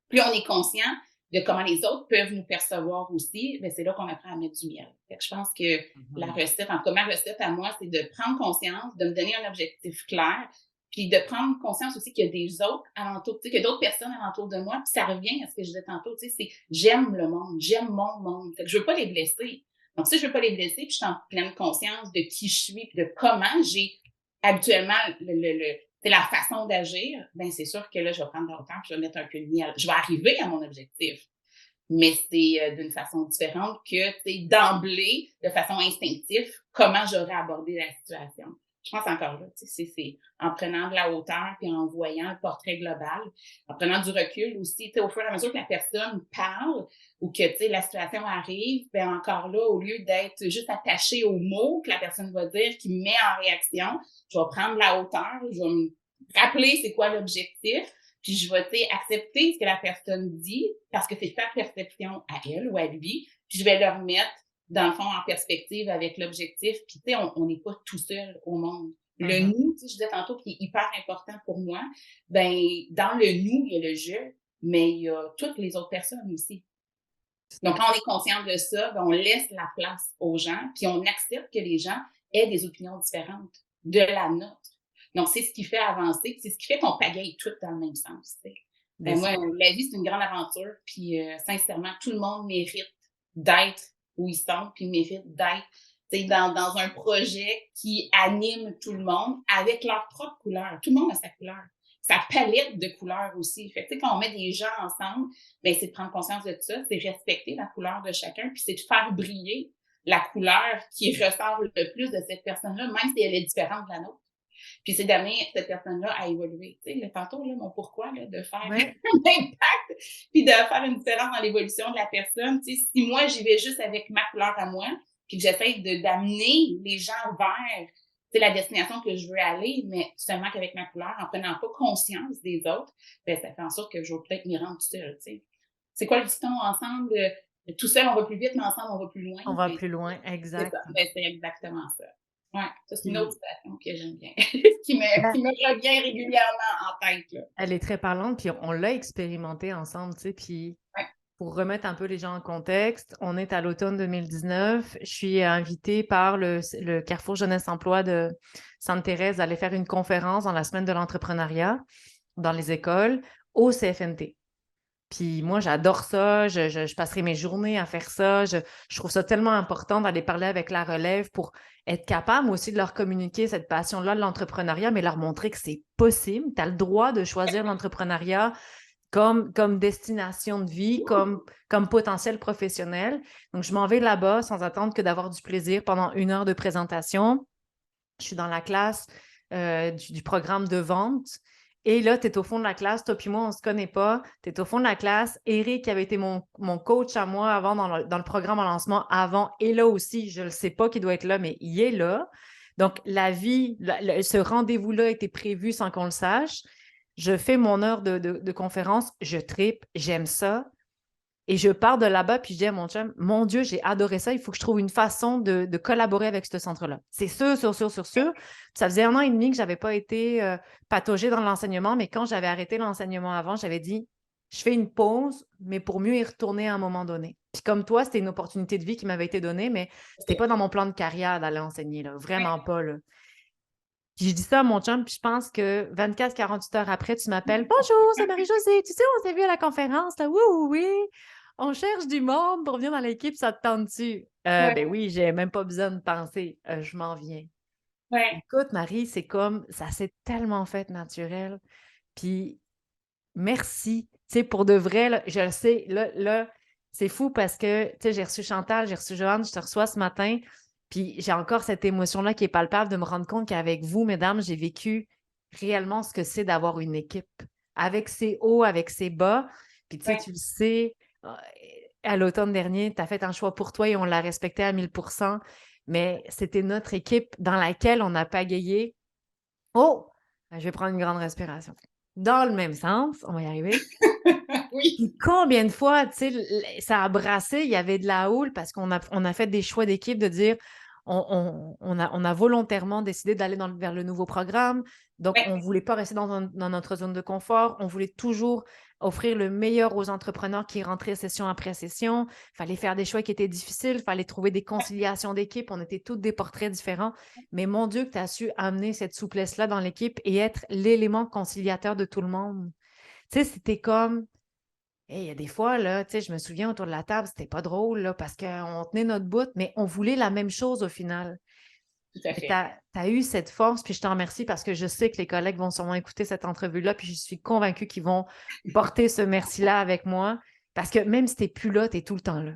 plus on est conscient de comment les autres peuvent nous percevoir aussi, ben c'est là qu'on apprend à mettre du miel. Fait que je pense que la recette, en tout cas, ma recette à moi, c'est de prendre conscience, de me donner un objectif clair, puis de prendre conscience aussi qu'il y a des autres alentours, tu sais, qu'il y a d'autres personnes alentour de moi, puis ça revient à ce que je disais tantôt, tu sais, c'est j'aime le monde, j'aime mon monde. Fait que je veux pas les blesser. Donc, si je veux pas les blesser, puis je suis en pleine conscience de qui je suis, puis de comment j'ai habituellement c'est la façon d'agir, ben c'est sûr que là, je vais prendre le temps, puis je vais mettre un peu de miel. Je vais arriver à mon objectif, mais c'est d'une façon différente que, tu sais, d'emblée, de façon instinctive, comment j'aurais abordé la situation. Je pense encore là, tu sais, c'est en prenant de la hauteur puis en voyant le portrait global, en prenant du recul aussi, tu sais, au fur et à mesure que la personne parle ou que, tu sais, la situation arrive, ben encore là, au lieu d'être juste attaché aux mots que la personne va dire, qui me met en réaction, je vais prendre de la hauteur, je vais me rappeler c'est quoi l'objectif, puis je vais, tu sais, accepter ce que la personne dit parce que c'est sa perception à elle ou à lui, puis je vais le remettre dans le fond, en perspective avec l'objectif. Puis, tu sais, on n'est pas tout seul au monde. Le nous, tu sais, je disais tantôt, qui est hyper important pour moi, ben dans le nous, il y a le je, mais il y a toutes les autres personnes aussi. Donc, quand on est conscient de ça, ben, on laisse la place aux gens, puis on accepte que les gens aient des opinions différentes de la nôtre. Donc, c'est ce qui fait avancer, c'est ce qui fait qu'on pagaille tout dans le même sens. Tu sais. Ben, moi, la vie, c'est une grande aventure, puis sincèrement, tout le monde mérite d'être où ils sont, puis méritent d'être dans un projet qui anime tout le monde avec leur propre couleur. Tout le monde a sa couleur, sa palette de couleurs aussi. Fait que, quand on met des gens ensemble, ben c'est de prendre conscience de ça, c'est respecter la couleur de chacun, puis c'est de faire briller la couleur qui ressemble le plus de cette personne-là, même si elle est différente de la nôtre. Puis c'est d'amener cette personne-là à évoluer. Tu sais, tantôt, là, mon pourquoi, là, de faire un impact, puis de faire une différence dans l'évolution de la personne. Tu sais, si moi, j'y vais juste avec ma couleur à moi, puis que j'essaie d'amener les gens vers la destination que je veux aller, mais seulement qu'avec ma couleur, en prenant pas conscience des autres, ben ça fait en sorte que je vais peut-être m'y rendre tout seul. Tu sais. C'est quoi le dicton ensemble? Tout seul, on va plus vite, mais ensemble, on va plus loin. On va plus loin, exact. C'est ça. Ben, c'est exactement ça. Ouais, ça, c'est une autre citation que j'aime bien, qui me revient régulièrement en tête. Là. Elle est très parlante, puis on l'a expérimenté ensemble, tu sais, puis pour remettre un peu les gens en contexte, on est à l'automne 2019, je suis invitée par le Carrefour Jeunesse Emploi de Sainte-Thérèse à aller faire une conférence dans la semaine de l'entrepreneuriat dans les écoles au CFNT. Puis moi, j'adore ça. Je passerai mes journées à faire ça. Je trouve ça tellement important d'aller parler avec la relève pour être capable aussi de leur communiquer cette passion-là de l'entrepreneuriat, mais leur montrer que c'est possible. Tu as le droit de choisir l'entrepreneuriat comme destination de vie, comme potentiel professionnel. Donc, je m'en vais là-bas sans attendre que d'avoir du plaisir pendant 1 heure de présentation. Je suis dans la classe du programme de vente. Et là, tu es au fond de la classe, toi puis moi, on ne se connaît pas. Tu es au fond de la classe. Eric, qui avait été mon coach à moi avant dans le programme en lancement avant, est là aussi. Je ne sais pas qui doit être là, mais il est là. Donc, la vie, ce rendez-vous-là a été prévu sans qu'on le sache. Je fais mon heure de conférence, je tripe, j'aime ça. Et je pars de là-bas, puis je dis à mon chum, mon Dieu, j'ai adoré ça, il faut que je trouve une façon de collaborer avec ce centre-là. C'est sûr, sûr, sûr, sûr, sûr. Ça faisait 1 an et demi que je n'avais pas été pataugée dans l'enseignement, mais quand j'avais arrêté l'enseignement avant, j'avais dit, je fais une pause, mais pour mieux y retourner à un moment donné. Puis comme toi, c'était une opportunité de vie qui m'avait été donnée, mais c'était pas dans mon plan de carrière d'aller enseigner, là, vraiment pas, là. Puis je dis ça à mon chum, puis je pense que 24-48 heures après, tu m'appelles. Bonjour, c'est Marie-Josée. Tu sais, on s'est vu à la conférence, là. Oui, oui, oui. On cherche du monde pour venir dans l'équipe, ça te tente-tu? Ben Ouais, oui, j'ai même pas besoin de penser. Je m'en viens. ouais, Écoute, Marie, c'est comme ça s'est tellement fait naturel. Puis merci. Tu sais, pour de vrai, là, je le sais, là, c'est fou parce que, tu sais, j'ai reçu Chantal, j'ai reçu Joanne, je te reçois ce matin, puis j'ai encore cette émotion-là qui est palpable de me rendre compte qu'avec vous, mesdames, j'ai vécu réellement ce que c'est d'avoir une équipe, avec ses hauts, avec ses bas. Puis, tu sais, ouais. tu le sais, à l'automne dernier, tu as fait un choix pour toi et on l'a respecté à 1000%, mais c'était notre équipe dans laquelle on a pagayé. Oh, je vais prendre une grande respiration. Dans le même sens, on va y arriver. Oui. Puis combien de fois, tu sais, ça a brassé, il y avait de la houle parce qu'on a fait des choix d'équipe de dire on a volontairement décidé d'aller vers le nouveau programme. Donc, on ne Ouais. voulait pas rester dans notre zone de confort. On voulait toujours offrir le meilleur aux entrepreneurs qui rentraient session après session. Il fallait faire des choix qui étaient difficiles. Il fallait trouver des conciliations d'équipe. On était toutes des portraits différents. Mais mon Dieu, que tu as su amener cette souplesse-là dans l'équipe et être l'élément conciliateur de tout le monde. Tu sais, c'était comme il y a des fois, là, tu sais, je me souviens autour de la table, c'était pas drôle, là, parce qu'on tenait notre bout, mais on voulait la même chose au final. Tout à Mais fait. tu as eu cette force, puis je t'en remercie parce que je sais que les collègues vont sûrement écouter cette entrevue-là, puis je suis convaincue qu'ils vont porter ce merci-là avec moi, parce que même si tu n'es plus là, tu es tout le temps là.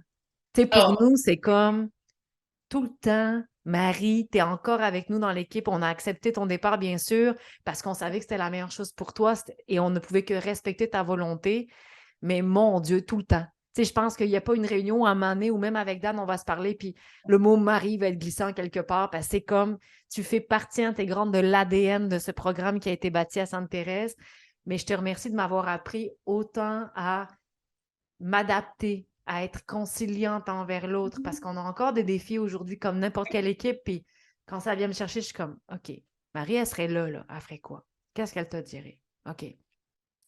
Tu sais, pour Oh, nous, c'est comme tout le temps, Marie, tu es encore avec nous dans l'équipe. On a accepté ton départ, bien sûr, parce qu'on savait que c'était la meilleure chose pour toi et on ne pouvait que respecter ta volonté. Mais mon Dieu, tout le temps. Tu sais, je pense qu'il n'y a pas une réunion à un moment donné où même avec Dan, on va se parler, puis le mot Marie va être glissant quelque part, parce que c'est comme tu fais partie intégrante de l'ADN de ce programme qui a été bâti à Sainte-Thérèse. Mais je te remercie de m'avoir appris autant à m'adapter, à être conciliante envers l'autre, parce qu'on a encore des défis aujourd'hui comme n'importe quelle équipe. Puis quand ça vient me chercher, je suis comme, OK, Marie, elle serait là, elle ferait quoi? Qu'est-ce qu'elle te dirait? OK.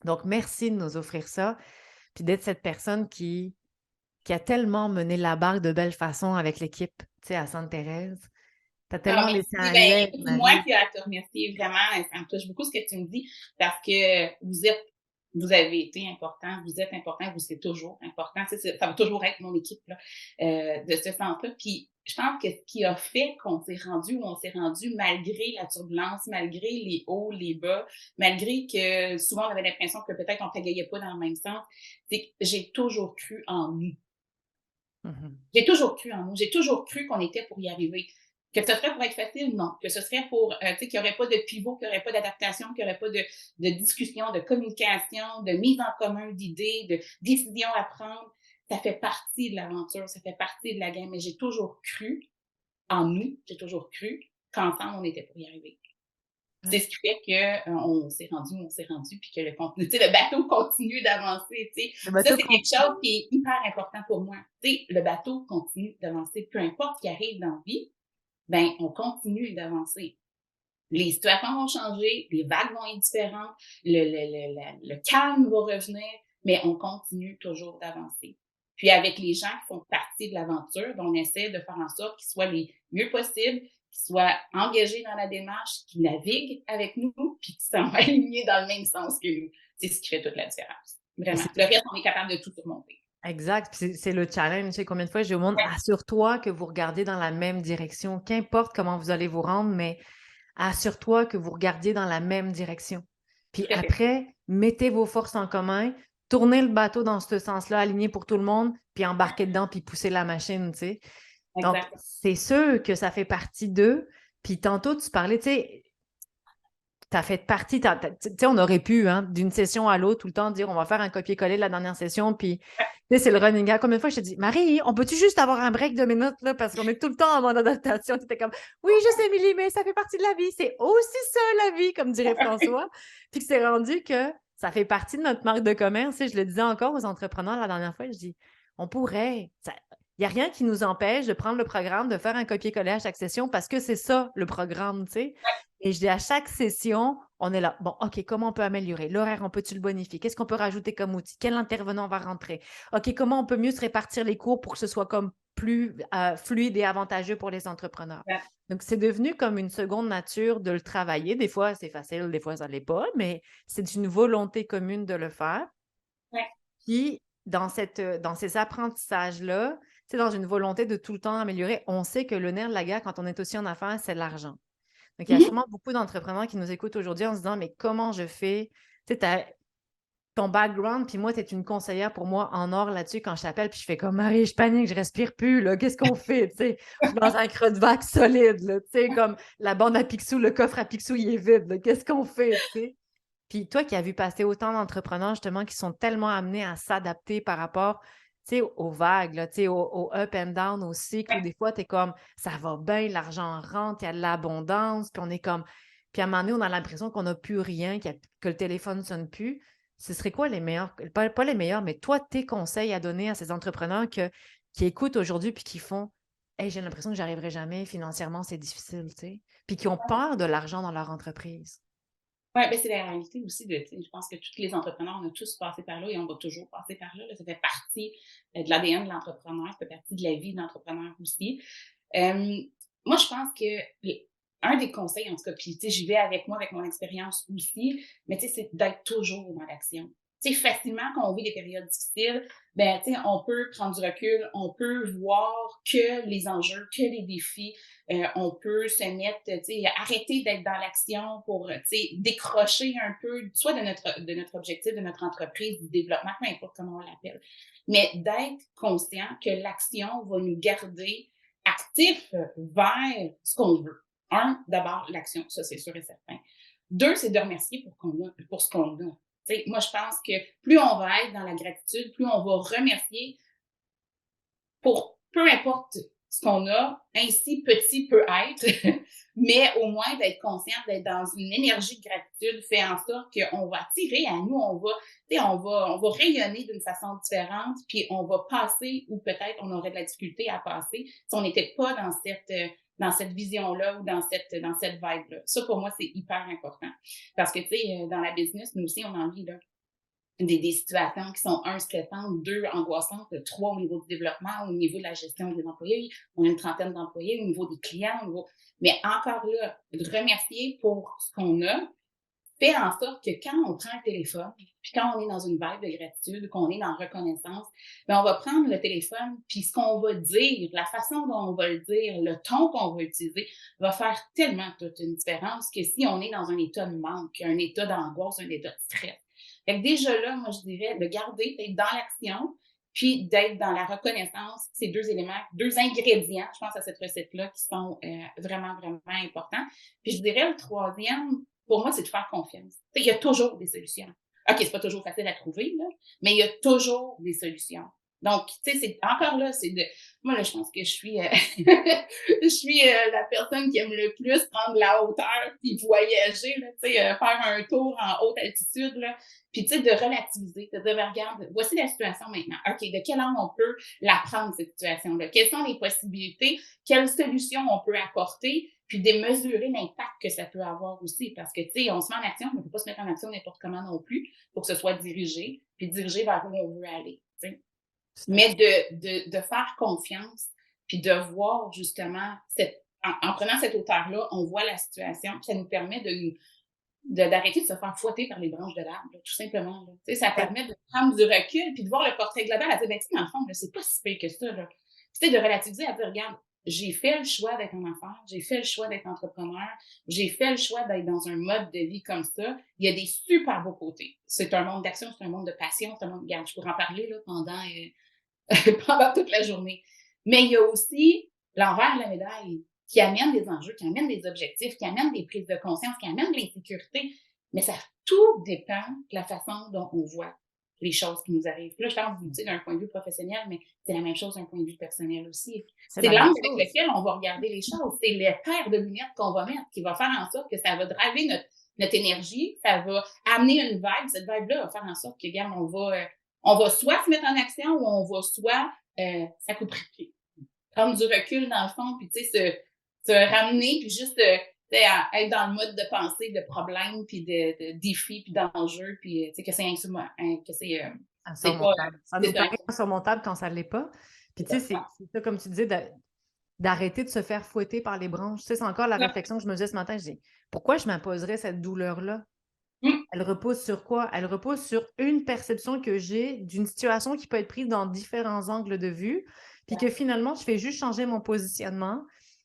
Donc, merci de nous offrir ça, puis d'être cette personne qui a tellement mené la barque de belle façon avec l'équipe, tu sais, à Sainte-Thérèse. Tu as ah, tellement laissé merci. un Ben, lait, écoute, moi Marie. qui ai à te remercier vraiment, ça me touche beaucoup ce que tu me dis parce que vous avez été important, vous êtes important, vous êtes toujours important. Tu sais, ça va toujours être mon équipe là, de ce sens-là. Puis je pense que ce qui a fait qu'on s'est rendu où on s'est rendu, malgré la turbulence, malgré les hauts, les bas, malgré que souvent on avait l'impression que peut-être on ne pagayait pas dans le même sens, c'est que j'ai toujours cru en nous. Mhm. J'ai toujours cru en nous. J'ai toujours cru qu'on était pour y arriver. Que ce serait pour être facile, non. Que ce serait pour, tu sais, qu'il n'y aurait pas de pivot, qu'il n'y aurait pas d'adaptation, qu'il n'y aurait pas de discussion, de communication, de mise en commun d'idées, de décisions à prendre. Ça fait partie de l'aventure, ça fait partie de la game. Mais j'ai toujours cru en nous, j'ai toujours cru qu'ensemble, on était pour y arriver. C'est Ouais. ce qui fait que on s'est rendu, puis que tu sais, le bateau continue d'avancer, tu sais. Le Ça, bateau c'est quelque continue. chose qui est hyper important pour moi. Tu sais, le bateau continue d'avancer, peu importe ce qui arrive dans la vie, ben on continue d'avancer. Les situations vont changer, les vagues vont être différentes, le calme va revenir, mais on continue toujours d'avancer. Puis avec les gens qui font partie de l'aventure, ben, on essaie de faire en sorte qu'ils soient les mieux possibles, qu'ils soient engagés dans la démarche, qu'ils naviguent avec nous, puis qu'ils sont alignés dans le même sens que nous. C'est ce qui fait toute la différence. Vraiment. Le reste, on est capable de tout surmonter. Exact. Puis c'est le challenge. Tu sais, combien de fois je dis au monde, assure-toi que vous regardez dans la même direction. Qu'importe comment vous allez vous rendre, mais assure-toi que vous regardiez dans la même direction. Puis Tout à fait. après, mettez vos forces en commun, tournez le bateau dans ce sens-là, aligné pour tout le monde, puis embarquez dedans, puis poussez la machine, tu sais. Donc, Exact. c'est sûr que ça fait partie d'eux. Puis tantôt, tu parlais, tu sais, tu as fait partie, tu sais, on aurait pu, hein, d'une session à l'autre, tout le temps dire on va faire un copier-coller de la dernière session, puis tu sais, c'est le running gag. Combien de fois je te dis, Marie, on peut-tu juste avoir un break de minutes, là, parce qu'on est tout le temps en mode adaptation. Tu étais comme, oui, je sais, Émilie, mais ça fait partie de la vie. C'est aussi ça, la vie, comme dirait François. Puis que c'est rendu que ça fait partie de notre marque de commerce. Tu sais, je le disais encore aux entrepreneurs la dernière fois, je dis, on pourrait. Il n'y a rien qui nous empêche de prendre le programme, de faire un copier-coller à chaque session parce que c'est ça, le programme, tu sais. Et je dis à chaque session, on est là. Bon, OK, comment on peut améliorer? L'horaire, on peut-tu le bonifier? Qu'est-ce qu'on peut rajouter comme outil? Quel intervenant va rentrer? OK, comment on peut mieux se répartir les cours pour que ce soit comme plus fluide et avantageux pour les entrepreneurs? Ouais. Donc, c'est devenu comme une seconde nature de le travailler. Des fois, c'est facile, des fois, ça ne l'est pas, mais c'est une volonté commune de le faire. Ouais. Puis, dans ces apprentissages-là, c'est dans une volonté de tout le temps améliorer. On sait que le nerf de la guerre, quand on est aussi en affaires, c'est l'argent. Donc, il y a sûrement beaucoup d'entrepreneurs qui nous écoutent aujourd'hui en se disant, mais comment je fais? Tu sais, ton background, puis moi, tu es une conseillère pour moi en or là-dessus quand je t'appelle, puis je fais comme, Marie, je panique, je respire plus, là, qu'est-ce qu'on fait? Tu sais, je suis dans un creux de vague solide, là, tu sais, comme la bande à Picsou, le coffre à Picsou, il est vide, là, qu'est-ce qu'on fait? Tu sais? Puis toi qui as vu passer autant d'entrepreneurs justement qui sont tellement amenés à s'adapter par rapport aux vagues, là, au up and down, au cycle, où des fois, tu es comme ça va bien, l'argent rentre, il y a de l'abondance, puis on est comme. Puis à un moment donné, on a l'impression qu'on n'a plus rien, que le téléphone ne sonne plus. Ce serait quoi les meilleurs, pas les meilleurs, mais toi, tes conseils à donner à ces entrepreneurs qui écoutent aujourd'hui puis qui font hey, j'ai l'impression que j'arriverai jamais, financièrement, c'est difficile, tu sais, puis qui ont peur de l'argent dans leur entreprise. Oui, ben c'est la réalité aussi de, je pense que tous les entrepreneurs, on a tous passé par là et on va toujours passer par là. Ça fait partie de l'ADN de l'entrepreneur, ça fait partie de la vie de l'entrepreneur aussi. Moi, je pense que un des conseils, en tout cas, puis j'y vais avec moi, avec mon expérience aussi, mais c'est d'être toujours dans l'action. Facilement, quand on vit des périodes difficiles, ben, on peut prendre du recul, on peut voir que les enjeux, que les défis, on peut se mettre, arrêter d'être dans l'action pour, décrocher un peu, soit de notre objectif, de notre entreprise, du développement, peu importe comment on l'appelle. Mais d'être conscient que l'action va nous garder actifs vers ce qu'on veut. Un, d'abord, l'action, ça c'est sûr et certain. Deux, c'est de remercier pour ce qu'on a. Moi, je pense que plus on va être dans la gratitude, plus on va remercier pour peu importe ce qu'on a, ainsi petit peut être, mais au moins d'être consciente, d'être dans une énergie de gratitude fait en sorte qu'on va attirer à nous, on va rayonner d'une façon différente, puis on va passer où peut-être on aurait de la difficulté à passer si on n'était pas dans cette vision-là ou dans cette vibe-là. Ça, pour moi, c'est hyper important. Parce que, dans la business, nous aussi, on en vit, là, des situations qui sont, un, stressantes, deux, angoissantes, trois, au niveau du développement, au niveau de la gestion des employés. On a une trentaine d'employés, au niveau des clients, mais encore là, de remercier pour ce qu'on a, fait en sorte que quand on prend le téléphone, puis quand on est dans une vibe de gratitude, qu'on est dans reconnaissance, bien, on va prendre le téléphone, puis ce qu'on va dire, la façon dont on va le dire, le ton qu'on va utiliser, va faire tellement toute une différence que si on est dans un état de manque, un état d'angoisse, un état de stress. Fait que déjà là, moi, je dirais de garder, d'être dans l'action, puis d'être dans la reconnaissance, ces deux éléments, deux ingrédients, je pense à cette recette-là, qui sont vraiment, vraiment importants. Puis je dirais le troisième, pour moi, c'est de faire confiance. Il y a toujours des solutions. OK, c'est pas toujours facile à trouver, là, mais il y a toujours des solutions. Donc, c'est encore là, c'est de. Moi, là, je pense que je suis la personne qui aime le plus prendre la hauteur puis voyager, là, faire un tour en haute altitude, là. Puis, de relativiser, de dire, regarde, voici la situation maintenant. OK, de quel angle on peut la prendre, cette situation-là? Quelles sont les possibilités? Quelles solutions on peut apporter? Puis de mesurer l'impact que ça peut avoir aussi. Parce que, on se met en action, mais on ne peut pas se mettre en action n'importe comment non plus pour que ce soit dirigé, puis dirigé vers où on veut aller, t'sais. Mais de faire confiance, puis de voir justement, en prenant cette hauteur-là, on voit la situation, puis ça nous permet d'arrêter de se faire fouetter par les branches de l'arbre, là, tout simplement. Là. Tu sais, ça permet de prendre du recul puis de voir le portrait global, à dire, ben, tu sais, dans le fond, là, c'est pas si pire que ça. Là. Puis, tu sais, de relativiser, à dire, regarde, j'ai fait le choix d'être en affaires, j'ai fait le choix d'être entrepreneur, j'ai fait le choix d'être dans un mode de vie comme ça. Il y a des super beaux côtés. C'est un monde d'action, c'est un monde de passion, c'est un monde, regarde, je pourrais en parler là, pendant, pendant toute la journée. Mais il y a aussi l'envers de la médaille qui amène des enjeux, qui amène des objectifs, qui amène des prises de conscience, qui amène de l'insécurité. Mais ça tout dépend de la façon dont on voit les choses qui nous arrivent. Puis là, je parle d'un point de vue professionnel, mais c'est la même chose d'un point de vue personnel aussi. C'est l'angle avec lequel on va regarder les choses. C'est les paires de lunettes qu'on va mettre qui va faire en sorte que ça va driver notre énergie, ça va amener une vibe. Cette vibe-là va faire en sorte que, regarde, on va soit se mettre en action ou on va soit s'accouper, prendre du recul dans le fond, puis tu sais, se ramener, puis juste être dans le mode de pensée, de problème, puis de défi, puis d'enjeu, puis tu sais que c'est insurmontable. Ça nous paraît insurmontable quand ça ne l'est pas. Puis tu sais, c'est ça, comme tu disais, d'arrêter de se faire fouetter par les branches. Tu sais, c'est encore la réflexion que je me disais ce matin. Je dis, pourquoi je m'imposerais cette douleur-là? Elle repose sur quoi? Elle repose sur une perception que j'ai d'une situation qui peut être prise dans différents angles de vue, puis que finalement, je fais juste changer mon positionnement.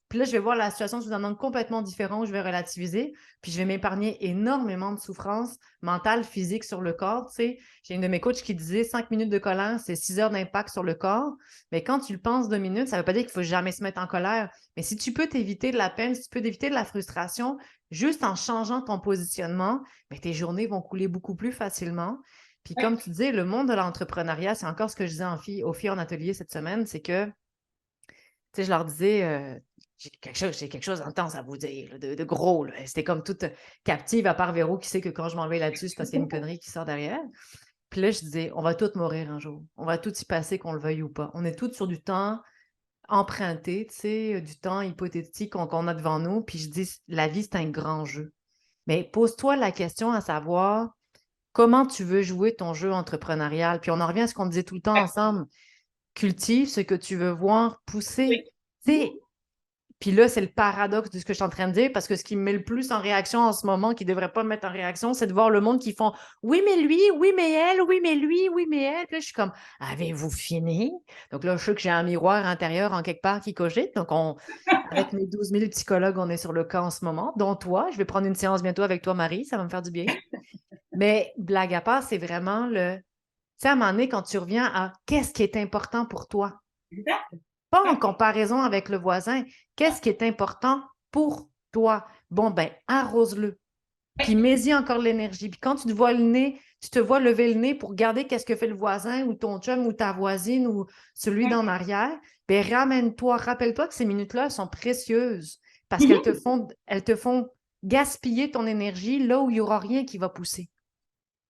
Puis là, je vais voir la situation sous un angle complètement différent où je vais relativiser, puis je vais m'épargner énormément de souffrance mentale, physique sur le corps. Tu sais, j'ai une de mes coachs qui disait 5 minutes de colère, c'est 6 heures d'impact sur le corps. Mais quand tu le penses 2 minutes, ça ne veut pas dire qu'il ne faut jamais se mettre en colère. Mais si tu peux t'éviter de la peine, si tu peux t'éviter de la frustration, juste en changeant ton positionnement, bien, tes journées vont couler beaucoup plus facilement. Puis comme tu disais, le monde de l'entrepreneuriat, c'est encore ce que je disais aux filles en atelier cette semaine, c'est que, tu sais, je leur disais, j'ai quelque chose d'intense à vous dire, de gros. Là. C'était comme toute captive, à part Véro qui sait que quand je m'enlevais là-dessus, c'est parce qu'il y a une connerie qui sort derrière. Puis là, je disais, on va tous mourir un jour. On va tous y passer, qu'on le veuille ou pas. On est tous sur du temps emprunté, tu sais, du temps hypothétique qu'on a devant nous. Puis je dis, la vie, c'est un grand jeu. Mais pose-toi la question à savoir comment tu veux jouer ton jeu entrepreneurial. Puis on en revient à ce qu'on disait tout le temps ensemble. Cultive ce que tu veux voir pousser. Oui. Puis là, c'est le paradoxe de ce que je suis en train de dire, parce que ce qui me met le plus en réaction en ce moment, qui ne devrait pas me mettre en réaction, c'est de voir le monde qui font « Oui, mais lui, oui, mais elle, oui, mais lui, oui, mais elle. » Puis là, je suis comme « Avez-vous fini? » Donc là, je sais que j'ai un miroir intérieur en quelque part qui cogite. Donc, avec mes 12 000 psychologues, on est sur le cas en ce moment, dont toi. Je vais prendre une séance bientôt avec toi, Marie. Ça va me faire du bien. Mais blague à part, c'est vraiment le... Tu sais, à un moment donné, quand tu reviens à qu'est-ce qui est important pour toi? Pas en comparaison avec le voisin. Qu'est-ce qui est important pour toi? Bon, ben, arrose-le. Puis mets-y encore l'énergie. Puis quand tu te vois lever le nez pour regarder qu'est-ce que fait le voisin ou ton chum ou ta voisine ou celui d'en arrière, ben ramène-toi. Rappelle-toi que ces minutes-là sont précieuses parce qu'elles te font gaspiller ton énergie là où il n'y aura rien qui va pousser.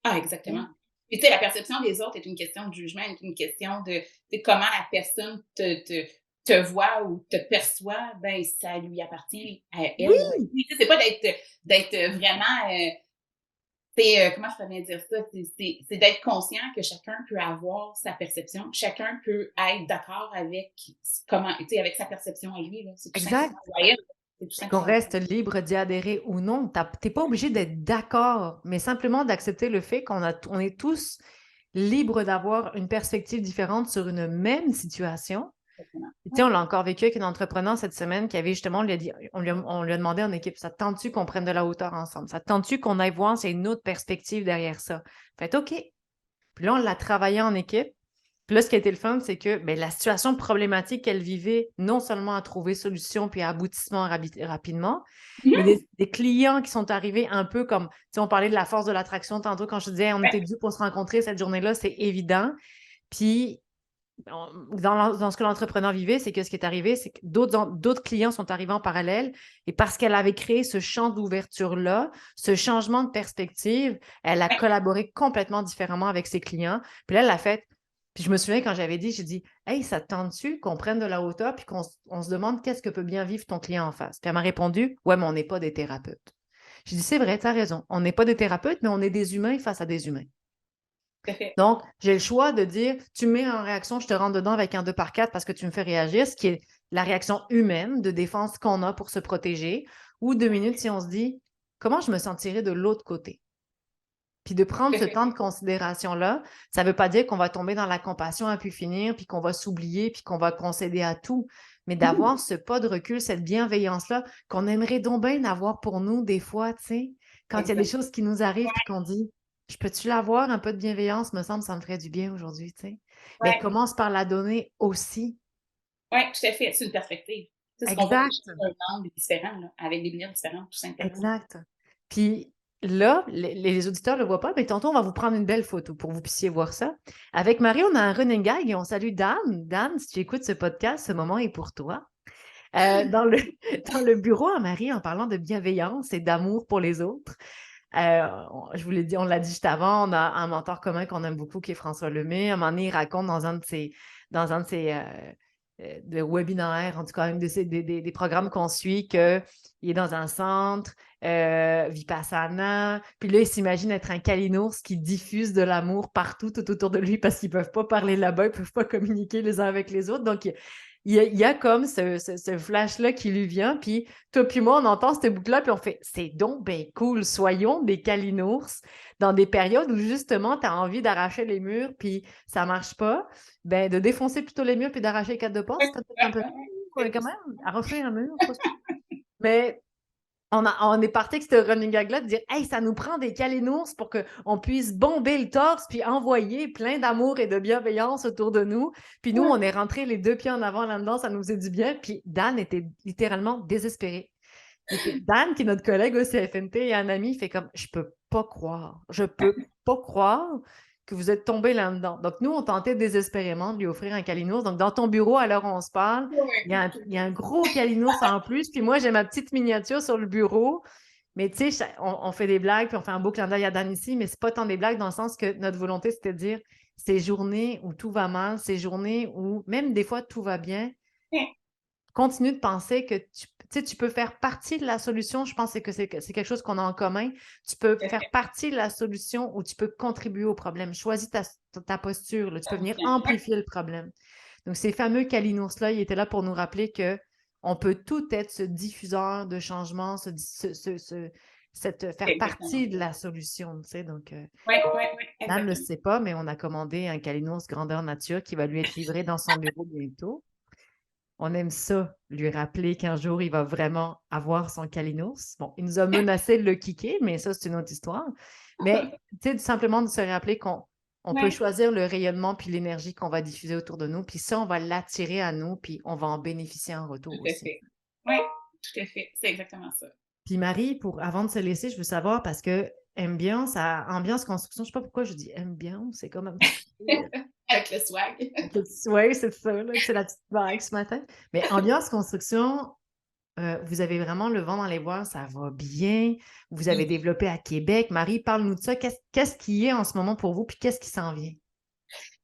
Ah, exactement. Puis, tu sais, la perception des autres est une question de jugement, est une question de comment la personne te voit ou te perçoit, ben ça lui appartient à elle. Oui! C'est pas d'être vraiment... comment je pourrais dire ça? C'est d'être conscient que chacun peut avoir sa perception. Chacun peut être d'accord avec avec sa perception à lui. Là. C'est tout exact. Qu'on reste libre d'y adhérer ou non. Tu n'es pas obligé d'être d'accord, mais simplement d'accepter le fait qu'on est tous libres d'avoir une perspective différente sur une même situation. On l'a encore vécu avec une entrepreneur cette semaine qui avait justement, on lui a demandé en équipe, ça te tente-tu qu'on prenne de la hauteur ensemble? Ça te tente-tu qu'on aille voir s'il y a une autre perspective derrière ça? Fait OK. Puis là, on l'a travaillé en équipe. Puis là, ce qui a été le fun, c'est que la situation problématique qu'elle vivait, non seulement à trouver solution puis aboutissement rapidement, mais des clients qui sont arrivés un peu comme, tu sais, on parlait de la force de l'attraction tantôt quand je disais, on était dû pour se rencontrer cette journée-là, c'est évident. Puis, dans ce que l'entrepreneur vivait, c'est que ce qui est arrivé, c'est que d'autres clients sont arrivés en parallèle et parce qu'elle avait créé ce champ d'ouverture-là, ce changement de perspective, elle a collaboré complètement différemment avec ses clients. Puis là, elle l'a fait. Puis je me souviens quand j'ai dit « Hey, ça te tente-tu qu'on prenne de la hauteur puis qu'on se demande qu'est-ce que peut bien vivre ton client en face? » Puis elle m'a répondu « Ouais, mais on n'est pas des thérapeutes. » J'ai dit « C'est vrai, tu as raison. On n'est pas des thérapeutes, mais on est des humains face à des humains. » Donc, j'ai le choix de dire « Tu mets en réaction, je te rentre dedans avec un 2x4 parce que tu me fais réagir, ce qui est la réaction humaine de défense qu'on a pour se protéger. » Ou 2 minutes si on se dit comment je me sentirais de l'autre côté? Puis de prendre ce temps de considération-là, ça ne veut pas dire qu'on va tomber dans la compassion à pu finir, puis qu'on va s'oublier, puis qu'on va concéder à tout, mais d'avoir ce pas de recul, cette bienveillance-là qu'on aimerait donc bien avoir pour nous des fois, tu sais, quand il y a des Exact. choses qui nous arrivent, puis qu'on dit, je peux-tu l'avoir, un peu de bienveillance, me semble, ça me ferait du bien aujourd'hui, tu sais. Mais Ouais, commence par la donner aussi. ouais, tout à fait. C'est une perspective. C'est ce qu'on voit Exact. déjà un monde différent, là, avec des lumières différentes, tout simplement. Exact. Puis là, les auditeurs ne le voient pas, mais tantôt, on va vous prendre une belle photo pour que vous puissiez voir ça. Avec Marie, on a un running gag et on salue Dan. Dan, si tu écoutes ce podcast, ce moment est pour toi. Dans le, dans le bureau à Marie, en parlant de bienveillance et d'amour pour les autres, je vous l'ai dit, on l'a dit juste avant, on a un mentor commun qu'on aime beaucoup qui est François Lemay. À un moment donné, il raconte dans un de ses de webinaires, en tout cas, des programmes qu'on suit, qu'il est dans un centre, Vipassana, puis là, il s'imagine être un calinours qui diffuse de l'amour partout, tout autour de lui, parce qu'ils ne peuvent pas parler là-bas, ils ne peuvent pas communiquer les uns avec les autres. Donc, il y a comme ce flash-là qui lui vient, puis toi puis moi, on entend cette boucle-là, puis on fait « c'est donc bien cool, soyons des calinours » dans des périodes où justement, tu as envie d'arracher les murs, puis ça marche pas, ben de défoncer plutôt les murs, puis d'arracher les cadres de porte, Ouais, c'est peut-être un ouais, peu... ouais, ouais. Ouais, C'est quand ça. même, arracher un mur, pas sûr. Mais on est parti avec ce running gag-là de dire hey, ça nous prend des calinours pour qu'on puisse bomber le torse puis envoyer plein d'amour et de bienveillance autour de nous. Puis nous, Ouais. on est rentrés les deux pieds en avant là-dedans, ça nous faisait du bien. Puis Dan était littéralement désespéré. Dan, qui est notre collègue au CFNT et un ami, fait comme je peux pas croire que vous êtes tombé là-dedans. Donc, nous, on tentait désespérément de lui offrir un calinours. Donc, dans ton bureau, à l'heure où on se parle, il y a un gros calinours en plus. Puis moi, j'ai ma petite miniature sur le bureau. Mais tu sais, on fait des blagues, puis on fait un beau clin d'œil à Dan ici, mais c'est pas tant des blagues dans le sens que notre volonté, c'était de dire ces journées où tout va mal, ces journées où même des fois tout va bien, Ouais, continue de penser que tu peux faire partie de la solution. Je pense que c'est quelque chose qu'on a en commun. Tu peux tout à faire fait. partie de la solution ou tu peux contribuer au problème. Choisis ta posture. Là. Tu peux venir Ouais, amplifier le problème. Donc, ces fameux calinours-là, ils étaient là pour nous rappeler que on peut tout être ce diffuseur de changement, c'est faire exactement partie de ça. la solution. Tu sais, donc, Ouais, ouais, ouais, Dan ne le exactement. sait pas, mais on a commandé un calinours grandeur nature qui va lui être livré dans son bureau bientôt. On aime ça, lui rappeler qu'un jour, il va vraiment avoir son calinours. Bon, il nous a menacé de le kicker, mais ça, c'est une autre histoire. Mais, tu sais, simplement de se rappeler qu'on peut Ouais, choisir le rayonnement puis l'énergie qu'on va diffuser autour de nous, puis ça, on va l'attirer à nous, puis on va en bénéficier en retour tout à aussi. fait. Ouais, tout à fait. C'est exactement ça. Puis Marie, avant de se laisser, je veux savoir, parce que ambiance construction, je sais pas pourquoi je dis ambiance, c'est comme un petit côté Avec le swag. Oui, c'est ça, là, c'est la petite vague ce matin. Mais ambiance construction, vous avez vraiment le vent dans les voiles, ça va bien. Vous avez Oui. développé à Québec. Marie, parle-nous de ça. Qu'est-ce qui est en ce moment pour vous, puis qu'est-ce qui s'en vient?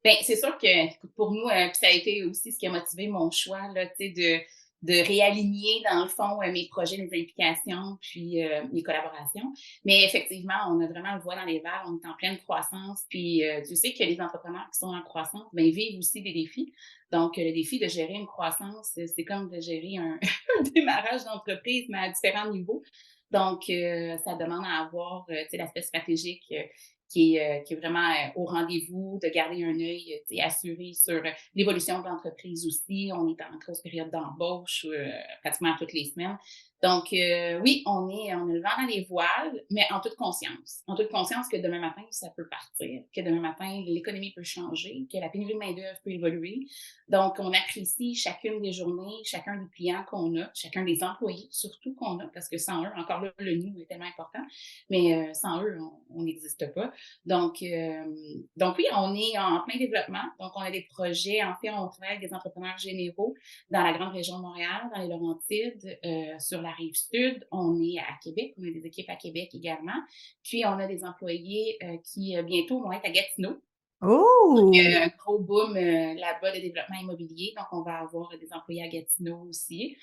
Ben, c'est sûr que pour nous, puis ça a été aussi ce qui a motivé mon choix, là, tu sais, de réaligner, dans le fond, mes projets, mes implications, puis mes collaborations. Mais effectivement, on a vraiment le voie dans les valves, on est en pleine croissance, puis tu sais que les entrepreneurs qui sont en croissance, ben, vivent aussi des défis. Donc, le défi de gérer une croissance, c'est comme de gérer un démarrage d'entreprise, mais à différents niveaux. Donc, ça demande à avoir, tu sais, l'aspect stratégique qui est vraiment au rendez-vous, de garder un œil assuré sur l'évolution de l'entreprise aussi. On est en grosse période d'embauche pratiquement toutes les semaines. Donc, oui, on a le vent dans les voiles, mais en toute conscience. En toute conscience que demain matin, ça peut partir, que demain matin, l'économie peut changer, que la pénurie de main-d'œuvre peut évoluer. Donc, on apprécie chacune des journées, chacun des clients qu'on a, chacun des employés surtout qu'on a, parce que sans eux, encore là, le nous est tellement important, mais sans eux, on n'existe pas. Donc oui, on est en plein développement. Donc, on a des projets. En fait, on travaille avec des entrepreneurs généraux dans la grande région de Montréal, dans les Laurentides, sur la rive sud. On est à Québec. On a des équipes à Québec également. Puis, on a des employés qui bientôt vont être à Gatineau. Oh! Un gros boom là-bas de développement immobilier. Donc, on va avoir des employés à Gatineau aussi.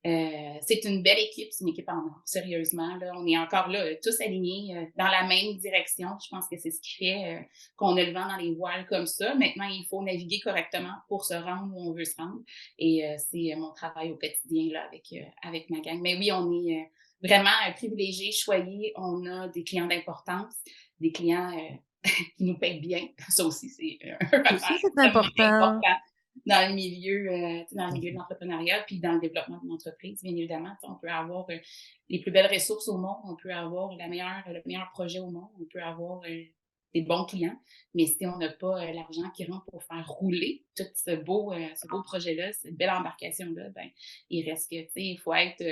C'est une belle équipe, c'est une équipe en or, sérieusement. Là, on est encore là, tous alignés dans la même direction. Je pense que c'est ce qui fait qu'on a le vent dans les voiles comme ça. Maintenant, il faut naviguer correctement pour se rendre où on veut se rendre. Et c'est mon travail au quotidien là avec ma gang. Mais oui, on est vraiment privilégiés, choyés. On a des clients d'importance, des clients qui nous payent bien. Ça aussi, c'est un Ça, facteur c'est extrêmement important. important dans le milieu de l'entrepreneuriat, puis dans le développement d'une entreprise, bien évidemment. On peut avoir les plus belles ressources au monde, on peut avoir le meilleur projet au monde, on peut avoir des bons clients, mais si on n'a pas l'argent qui rentre pour faire rouler tout ce beau projet-là, cette belle embarcation-là, ben, il reste que, tu sais, il faut être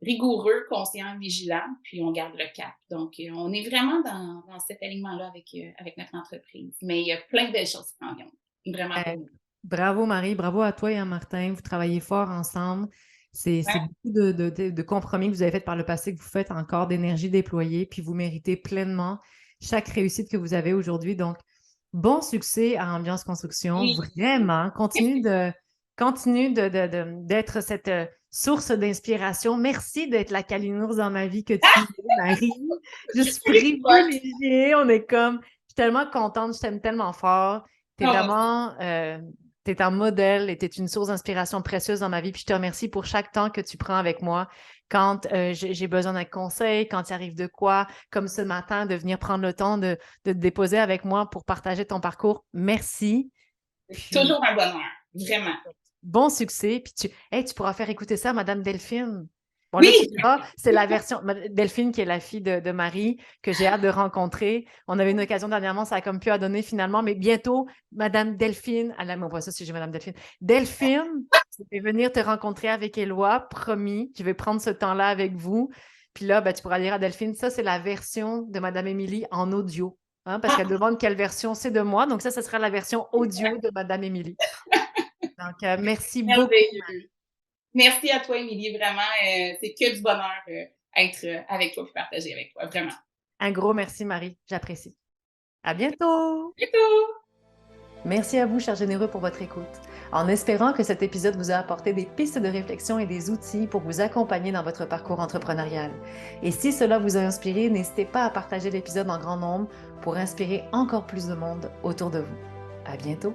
rigoureux, conscient, vigilant, puis on garde le cap. Donc, on est vraiment dans cet alignement-là avec notre entreprise. Mais il y a plein de belles choses qui s'en viennent, vraiment Euh, pour nous. Bravo Marie, bravo à toi et à Martin. Vous travaillez fort ensemble. C'est Ouais. beaucoup de compromis que vous avez fait par le passé, que vous faites encore, d'énergie déployée, puis vous méritez pleinement chaque réussite que vous avez aujourd'hui. Donc, bon succès à Ambiance Construction. Oui. Vraiment, d'être cette source d'inspiration. Merci d'être la calinours dans ma vie que tu es, Marie. Je suis privilégiée. On est comme, je suis tellement contente, je t'aime tellement fort. T'es Oh, vraiment, t'es un modèle et t'es une source d'inspiration précieuse dans ma vie. Puis je te remercie pour chaque temps que tu prends avec moi quand j'ai besoin d'un conseil, quand il arrive de quoi, comme ce matin, de venir prendre le temps de te déposer avec moi pour partager ton parcours. Merci. c'est Puis, toujours un bonheur, vraiment. bon succès. Puis tu pourras faire écouter ça à Madame Delphine. Bon, là, tu Oui! diras, c'est la version. Delphine, qui est la fille de Marie, que j'ai hâte de rencontrer. On avait une occasion dernièrement, ça a comme pu à donner finalement, mais bientôt, Madame Delphine, on voit ça si j'ai Madame Delphine. Delphine, je vais venir te rencontrer avec Éloi, promis. Je vais prendre ce temps-là avec vous. Puis là, ben, tu pourras dire à Delphine, ça, c'est la version de Madame Émilie en audio. Hein, parce qu'elle demande quelle version c'est de moi. Donc, ça, ce sera la version audio de Madame Émilie. Donc, merci beaucoup. Merveilleux. Merci à toi, Émilie. Vraiment, c'est que du bonheur être avec toi et partager avec toi. Vraiment. Un gros merci, Marie. J'apprécie. À bientôt! À bientôt! Merci à vous, chers généreux, pour votre écoute. En espérant que cet épisode vous a apporté des pistes de réflexion et des outils pour vous accompagner dans votre parcours entrepreneurial. Et si cela vous a inspiré, n'hésitez pas à partager l'épisode en grand nombre pour inspirer encore plus de monde autour de vous. À bientôt!